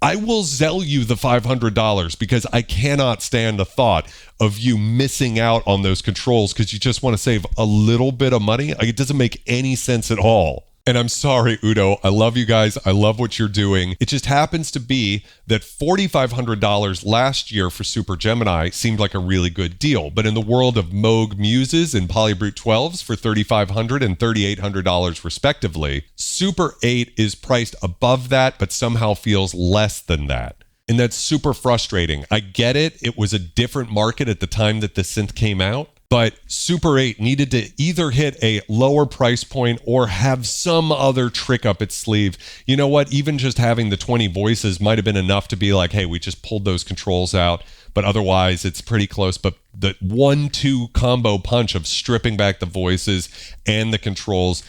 I will sell you the $500 because I cannot stand the thought of you missing out on those controls because you just want to save a little bit of money. Like, it doesn't make any sense at all. And I'm sorry, Udo. I love you guys. I love what you're doing. It just happens to be that $4,500 last year for Super Gemini seemed like a really good deal. But in the world of Moog Muses and Polybrute 12s for $3,500 and $3,800 respectively, Super 8 is priced above that, but somehow feels less than that. And that's super frustrating. I get it. It was a different market at the time that the synth came out. But Super 8 needed to either hit a lower price point or have some other trick up its sleeve. You know what? Even just having the 20 voices might have been enough to be like, hey, we just pulled those controls out. But otherwise, it's pretty close. But the 1-2 combo punch of stripping back the voices and the controls,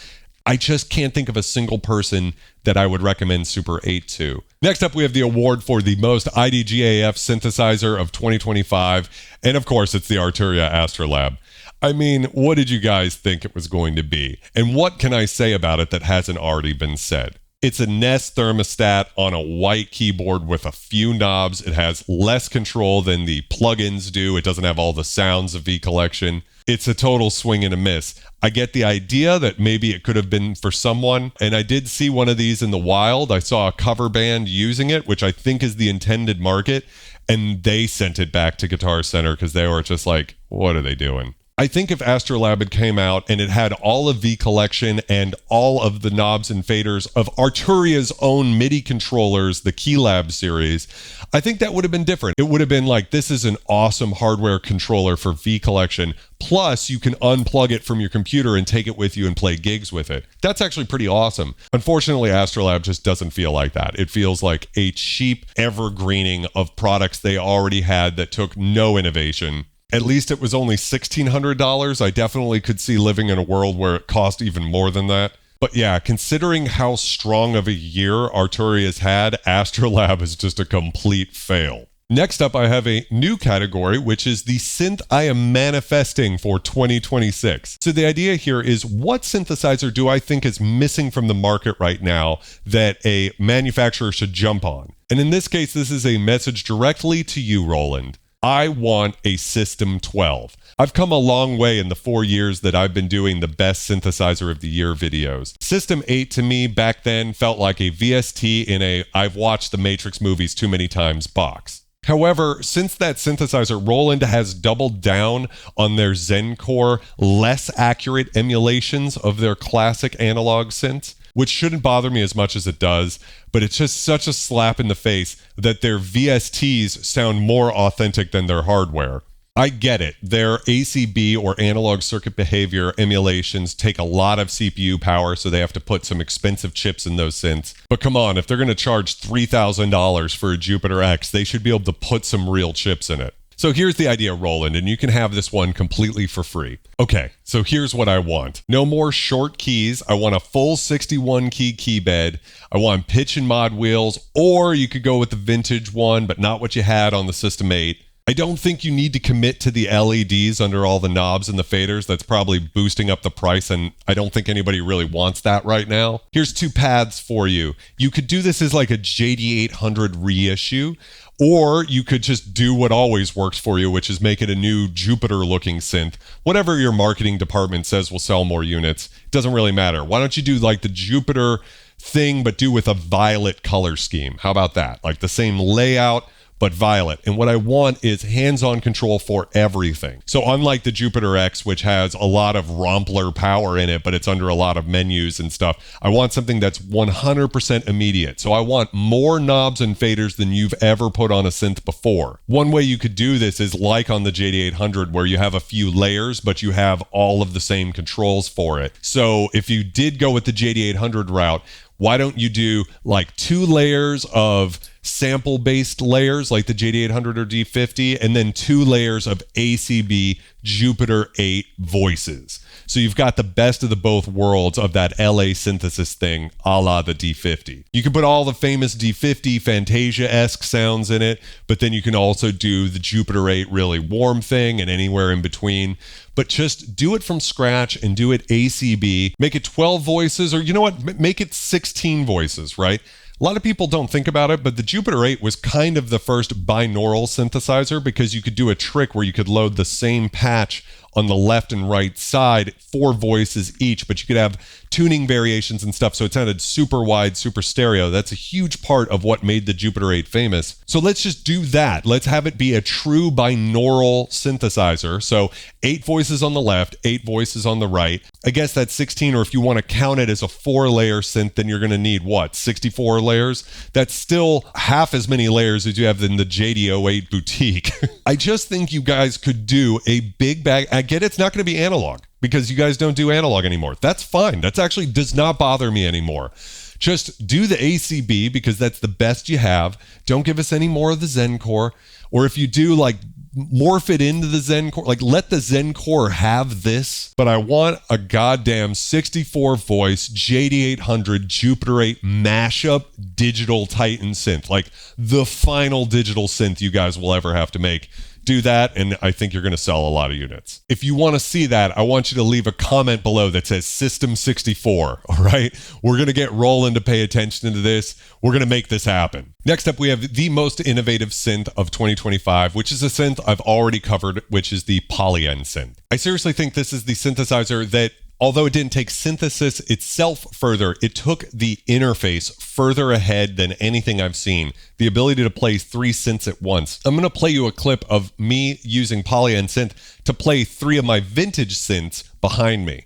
I just can't think of a single person that I would recommend Super 8 to. Next up, we have the award for the most IDGAF synthesizer of 2025. And of course, it's the Arturia Astrolab. I mean, what did you guys think it was going to be? And what can I say about it that hasn't already been said? It's a Nest thermostat on a white keyboard with a few knobs. It has less control than the plugins do. It doesn't have all the sounds of V Collection. It's a total swing and a miss. I get the idea that maybe it could have been for someone, and I did see one of these in the wild. I saw a cover band using it, which I think is the intended market, and they sent it back to Guitar Center because they were just like, what are they doing? I think if Astrolab had came out and it had all of V Collection and all of the knobs and faders of Arturia's own MIDI controllers, the Keylab series, I think that would have been different. It would have been like, this is an awesome hardware controller for V Collection. Plus, you can unplug it from your computer and take it with you and play gigs with it. That's actually pretty awesome. Unfortunately, Astrolab just doesn't feel like that. It feels like a cheap evergreening of products they already had that took no innovation. At least it was only $1,600. I definitely could see living in a world where it cost even more than that. But yeah, considering how strong of a year Arturia has had, Astrolab is just a complete fail. Next up, I have a new category, which is the synth I am manifesting for 2026. So the idea here is, what synthesizer do I think is missing from the market right now that a manufacturer should jump on? And in this case, this is a message directly to you, Roland. I want a System 12. I've come a long way in the 4 years that I've been doing the best synthesizer of the year videos. System 8 to me back then felt like a VST in a I've watched the Matrix movies too many times box. However, since that synthesizer, Roland has doubled down on their Zencore less accurate emulations of their classic analog synths, which shouldn't bother me as much as it does, but it's just such a slap in the face that their VSTs sound more authentic than their hardware. I get it. Their ACB or analog circuit behavior emulations take a lot of CPU power, so they have to put some expensive chips in those synths. But come on, if they're going to charge $3,000 for a Jupiter X, they should be able to put some real chips in it. So here's the idea, Roland, and you can have this one completely for free. Okay, so here's what I want. No more short keys. I want a full 61 key bed. I want pitch and mod wheels, or you could go with the vintage one, but not what you had on the System 8. I don't think you need to commit to the LEDs under all the knobs and the faders. That's probably boosting up the price, and I don't think anybody really wants that right now. Here's two paths for you. You could do this as like a JD800 reissue, or you could just do what always works for you, which is make it a new Jupiter-looking synth. Whatever your marketing department says will sell more units, it doesn't really matter. Why don't you do like the Jupiter thing, but do with a violet color scheme? How about that? Like the same layout, but violet. And what I want is hands-on control for everything. So unlike the Jupiter X, which has a lot of Rompler power in it, but it's under a lot of menus and stuff, I want something that's 100% immediate. So I want more knobs and faders than you've ever put on a synth before. One way you could do this is like on the JD800, where you have a few layers, but you have all of the same controls for it. So if you did go with the JD800 route, why don't you do like 2 layers of sample-based layers like the JD800 or D50, and then 2 layers of ACB Jupiter 8 voices. So you've got the best of the both worlds of that LA synthesis thing, a la the D50. You can put all the famous D50 Fantasia-esque sounds in it, but then you can also do the Jupiter 8 really warm thing and anywhere in between. But just do it from scratch and do it ACB. Make it 12 voices, or you know what? Make it 16 voices, right? A lot of people don't think about it, but the Jupiter 8 was kind of the first binaural synthesizer, because you could do a trick where you could load the same patch on the left and right side, 4 voices each, but you could have tuning variations and stuff, so it sounded super wide, super stereo. That's a huge part of what made the Jupiter 8 famous. So let's just do that. Let's have it be a true binaural synthesizer. So 8 voices on the left, 8 voices on the right. I guess that's 16, or if you want to count it as a 4-layer synth, then you're going to need, what, 64 layers? That's still half as many layers as you have in the JD08 Boutique. I just think you guys could do a big bag. I get it's not going to be analog, because you guys don't do analog anymore. That's fine. That's actually does not bother me anymore. Just do the ACB, because that's the best you have. Don't give us any more of the Zencore. Or if you do, like, morph it into the Zencore, like let the Zencore have this. But I want a goddamn 64 voice JD800 Jupiter 8 mashup digital Titan synth, like the final digital synth you guys will ever have to make. Do that, and I think you're going to sell a lot of units. If you want to see that, I want you to leave a comment below that says System 64, all right? We're going to get Roland to pay attention to this. We're going to make this happen. Next up, we have the most innovative synth of 2025, which is a synth I've already covered, which is the Polysynth. I seriously think this is the synthesizer that, although it didn't take synthesis itself further, it took the interface further ahead than anything I've seen. The ability to play 3 synths at once. I'm going to play you a clip of me using Polysynth to play 3 of my vintage synths behind me.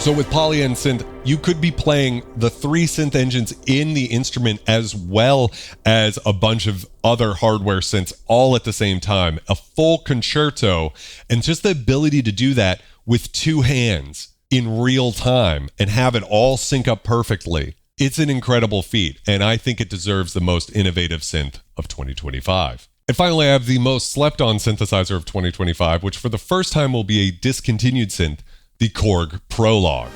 So with Poly and Synth, you could be playing the 3 synth engines in the instrument as well as a bunch of other hardware synths all at the same time. A full concerto, and just the ability to do that with 2 hands in real time and have it all sync up perfectly. It's an incredible feat, and I think it deserves the most innovative synth of 2025. And finally, I have the most slept on synthesizer of 2025, which for the first time will be a discontinued synth, the Korg Prologue.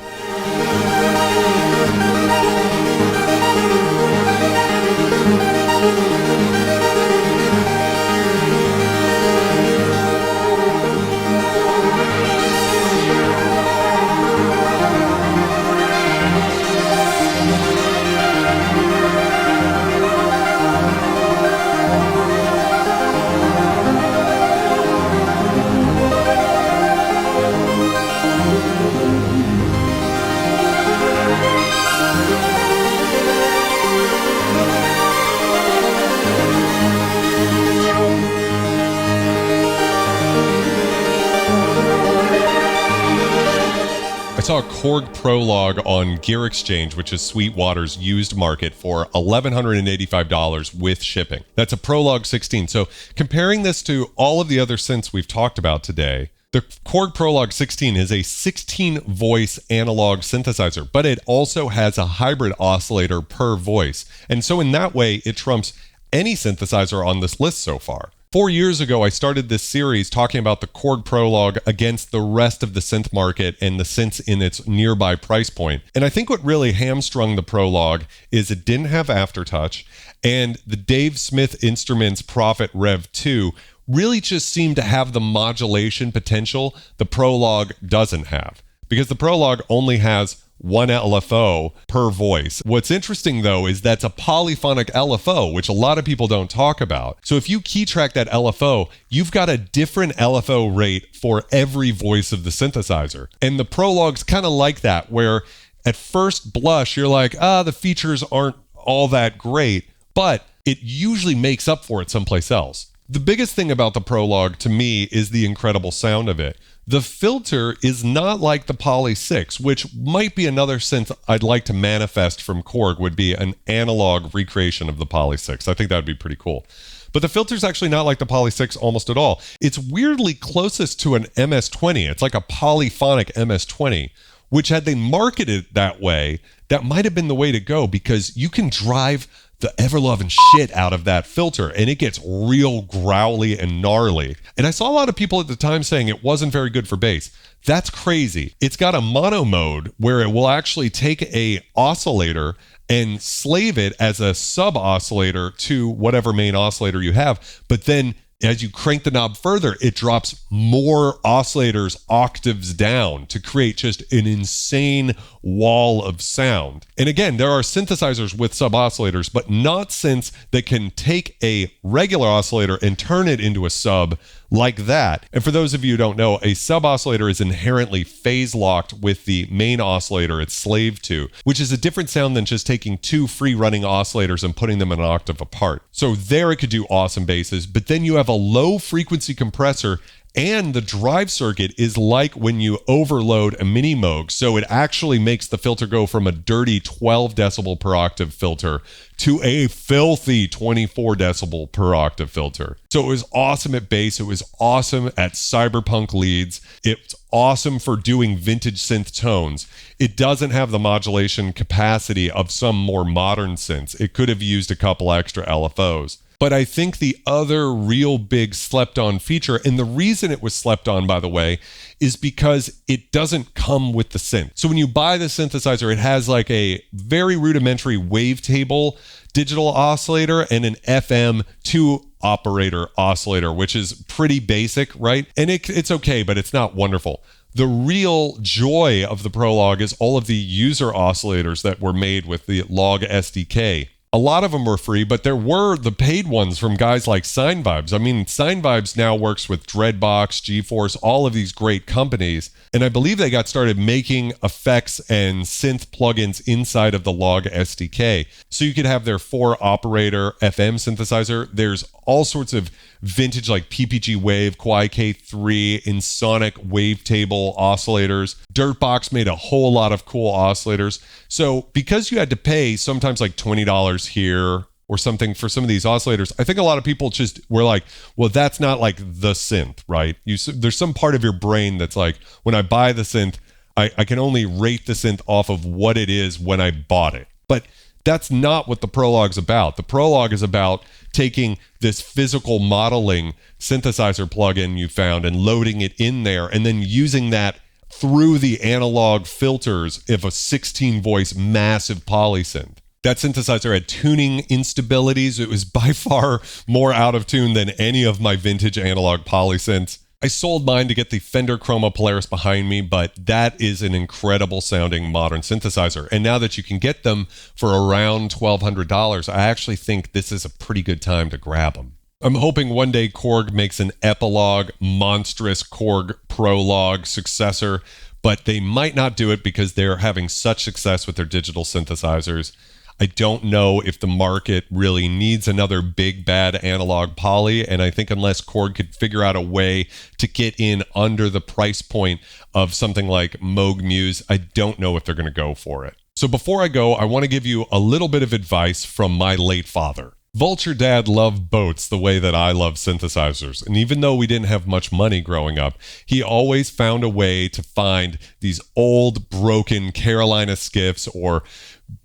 I saw a Korg Prologue on Gear Exchange, which is Sweetwater's used market, for $1,185 with shipping. That's a Prologue 16. So comparing this to all of the other synths we've talked about today, the Korg Prologue 16 is a 16-voice analog synthesizer, but it also has a hybrid oscillator per voice. And so in that way, it trumps any synthesizer on this list so far. 4 years ago, I started this series talking about the Korg Prologue against the rest of the synth market and the synths in its nearby price point. And I think what really hamstrung the Prologue is it didn't have aftertouch, and the Dave Smith Instruments Prophet Rev 2 really just seemed to have the modulation potential the Prologue doesn't have, because the Prologue only has 1 LFO per voice. What's interesting though is that's a polyphonic LFO, which a lot of people don't talk about. So if you key track that LFO, you've got a different LFO rate for every voice of the synthesizer. And the Prologue's kind of like that, where at first blush, you're like, the features aren't all that great, but it usually makes up for it someplace else. The biggest thing about the Prologue to me is the incredible sound of it. The filter is not like the Poly 6, which might be another synth I'd like to manifest from Korg, would be an analog recreation of the Poly 6. I think that would be pretty cool. But the filter's actually not like the Poly 6 almost at all. It's weirdly closest to an MS-20. It's like a polyphonic MS-20, which had they marketed it that way, that might have been the way to go, because you can drive the ever-loving shit out of that filter, and it gets real growly and gnarly. And I saw a lot of people at the time saying it wasn't very good for bass. That's crazy. It's got a mono mode where it will actually take a oscillator and slave it as a sub-oscillator to whatever main oscillator you have, but then as you crank the knob further, it drops more oscillators octaves down to create just an insane wall of sound. And again, there are synthesizers with sub-oscillators, but not synths that can take a regular oscillator and turn it into a sub like that. And for those of you who don't know, a sub-oscillator is inherently phase-locked with the main oscillator it's slaved to, which is a different sound than just taking 2 free-running oscillators and putting them an octave apart. So there it could do awesome basses, but then you have a low-frequency compressor, and the drive circuit is like when you overload a mini Moog, so it actually makes the filter go from a dirty 12 decibel per octave filter to a filthy 24 decibel per octave filter. So it was awesome at bass, it was awesome at cyberpunk leads, it's awesome for doing vintage synth tones. It doesn't have the modulation capacity of some more modern synths. It could have used a couple extra LFOs. But I think the other real big slept on feature, and the reason it was slept on, by the way, is because it doesn't come with the synth. So when you buy the synthesizer, it has like a very rudimentary wavetable digital oscillator and an FM 2 operator oscillator, which is pretty basic, right? And it's okay, but it's not wonderful. The real joy of the Prologue is all of the user oscillators that were made with the Log SDK. A lot of them were free, but there were the paid ones from guys like Sine Vibes. I mean, Sine Vibes now works with Dreadbox, GeForce, all of these great companies. And I believe they got started making effects and synth plugins inside of the Log SDK. So you could have their 4-operator FM synthesizer. There's all sorts of vintage like PPG Wave, Kwai K3, Insonic Wavetable oscillators. Dirtbox made a whole lot of cool oscillators. So because you had to pay sometimes like $20 here or something for some of these oscillators, I think a lot of people just were like, well, that's not like the synth, right? There's some part of your brain that's like, when I buy the synth, I can only rate the synth off of what it is when I bought it. But that's not what the Prologue's about. The Prologue is about taking this physical modeling synthesizer plugin you found and loading it in there and then using that through the analog filters of a 16-voice massive Polysynth. That synthesizer had tuning instabilities. It was by far more out of tune than any of my vintage analog Polysynths. I sold mine to get the Fender Chroma Polaris behind me, but that is an incredible sounding modern synthesizer. And now that you can get them for around $1,200, I actually think this is a pretty good time to grab them. I'm hoping one day Korg makes an epilogue, monstrous Korg Prologue successor, but they might not do it because they're having such success with their digital synthesizers. I don't know if the market really needs another big bad analog poly, and I think unless Korg could figure out a way to get in under the price point of something like Moog Muse, I don't know if they're going to go for it. So before I go, I want to give you a little bit of advice from my late father. Vulture Dad loved boats the way that I love synthesizers, and even though we didn't have much money growing up, he always found a way to find these old broken Carolina skiffs or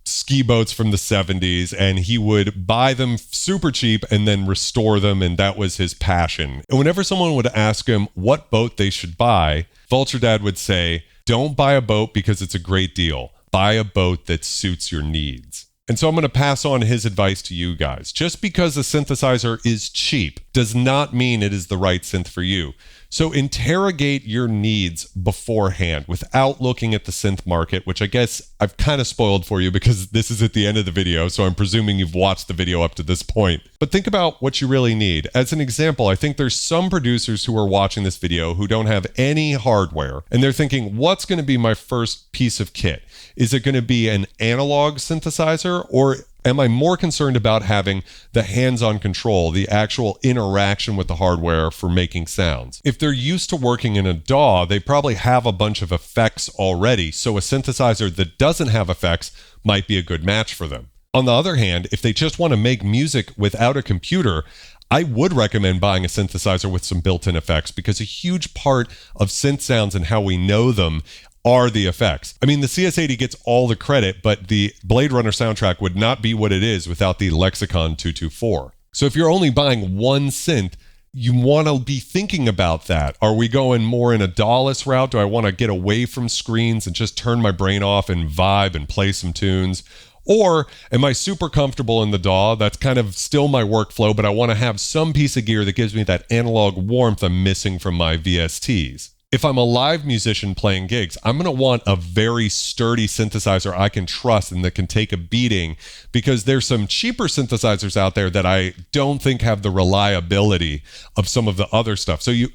ski boats from the 70s, and he would buy them super cheap and then restore them, and that was his passion. And whenever someone would ask him what boat they should buy, Vulture Dad would say, don't buy a boat because it's a great deal. Buy a boat that suits your needs. And so I'm going to pass on his advice to you guys. Just because a synthesizer is cheap does not mean it is the right synth for you. So interrogate your needs beforehand without looking at the synth market, which I guess I've kind of spoiled for you because this is at the end of the video, so I'm presuming you've watched the video up to this point. But think about what you really need. As an example, I think there's some producers who are watching this video who don't have any hardware, and they're thinking, what's going to be my first piece of kit? Is it going to be an analog synthesizer, or am I more concerned about having the hands-on control, the actual interaction with the hardware for making sounds? If they're used to working in a DAW, they probably have a bunch of effects already, so a synthesizer that doesn't have effects might be a good match for them. On the other hand, if they just want to make music without a computer, I would recommend buying a synthesizer with some built-in effects, because a huge part of synth sounds and how we know them are the effects. I mean, the CS80 gets all the credit, but the Blade Runner soundtrack would not be what it is without the Lexicon 224. So if you're only buying one synth, you want to be thinking about that. Are we going more in a DAW-less route? Do I want to get away from screens and just turn my brain off and vibe and play some tunes? Or am I super comfortable in the DAW? That's kind of still my workflow, but I want to have some piece of gear that gives me that analog warmth I'm missing from my VSTs. If I'm a live musician playing gigs, I'm going to want a very sturdy synthesizer I can trust and that can take a beating, because there's some cheaper synthesizers out there that I don't think have the reliability of some of the other stuff. So you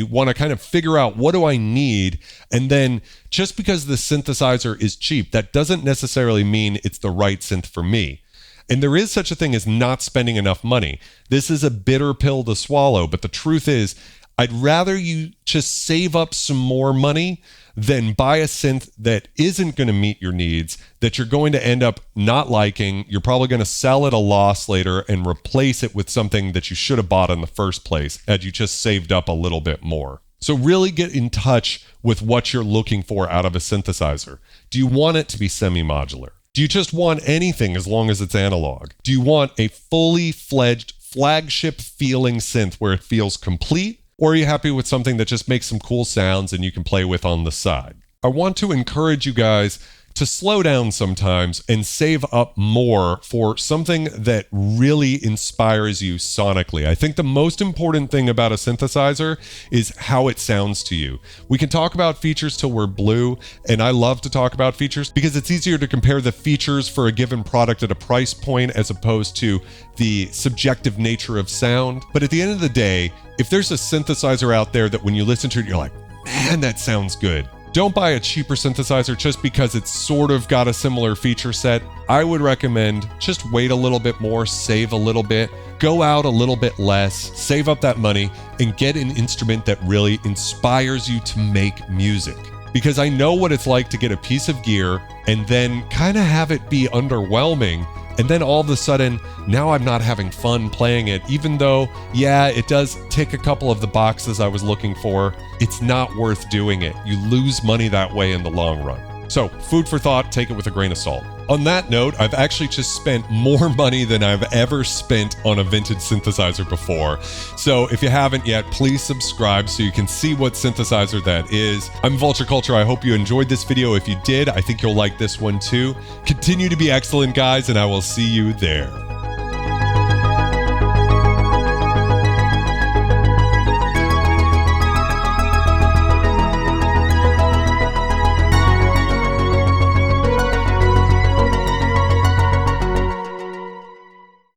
want to kind of figure out, what do I need? And then just because the synthesizer is cheap, that doesn't necessarily mean it's the right synth for me. And there is such a thing as not spending enough money. This is a bitter pill to swallow, but the truth is, I'd rather you just save up some more money than buy a synth that isn't going to meet your needs, that you're going to end up not liking. You're probably going to sell at a loss later and replace it with something that you should have bought in the first place had you just saved up a little bit more. So really get in touch with what you're looking for out of a synthesizer. Do you want it to be semi-modular? Do you just want anything as long as it's analog? Do you want a fully fledged flagship feeling synth where it feels complete? Or are you happy with something that just makes some cool sounds and you can play with on the side? I want to encourage you guys to slow down sometimes and save up more for something that really inspires you sonically. I think the most important thing about a synthesizer is how it sounds to you. We can talk about features till we're blue, and I love to talk about features because it's easier to compare the features for a given product at a price point as opposed to the subjective nature of sound. But at the end of the day, if there's a synthesizer out there that when you listen to it, you're like, man, that sounds good. Don't buy a cheaper synthesizer just because it's sort of got a similar feature set. I would recommend just wait a little bit more, save a little bit, go out a little bit less, save up that money, and get an instrument that really inspires you to make music. Because I know what it's like to get a piece of gear and then kind of have it be underwhelming. And then all of a sudden, now I'm not having fun playing it, even though, yeah, it does tick a couple of the boxes I was looking for. It's not worth doing it. You lose money that way in the long run. So, food for thought, take it with a grain of salt. On that note, I've actually just spent more money than I've ever spent on a vintage synthesizer before. So if you haven't yet, please subscribe so you can see what synthesizer that is. I'm Vulture Culture. I hope you enjoyed this video. If you did, I think you'll like this one too. Continue to be excellent, guys, and I will see you there.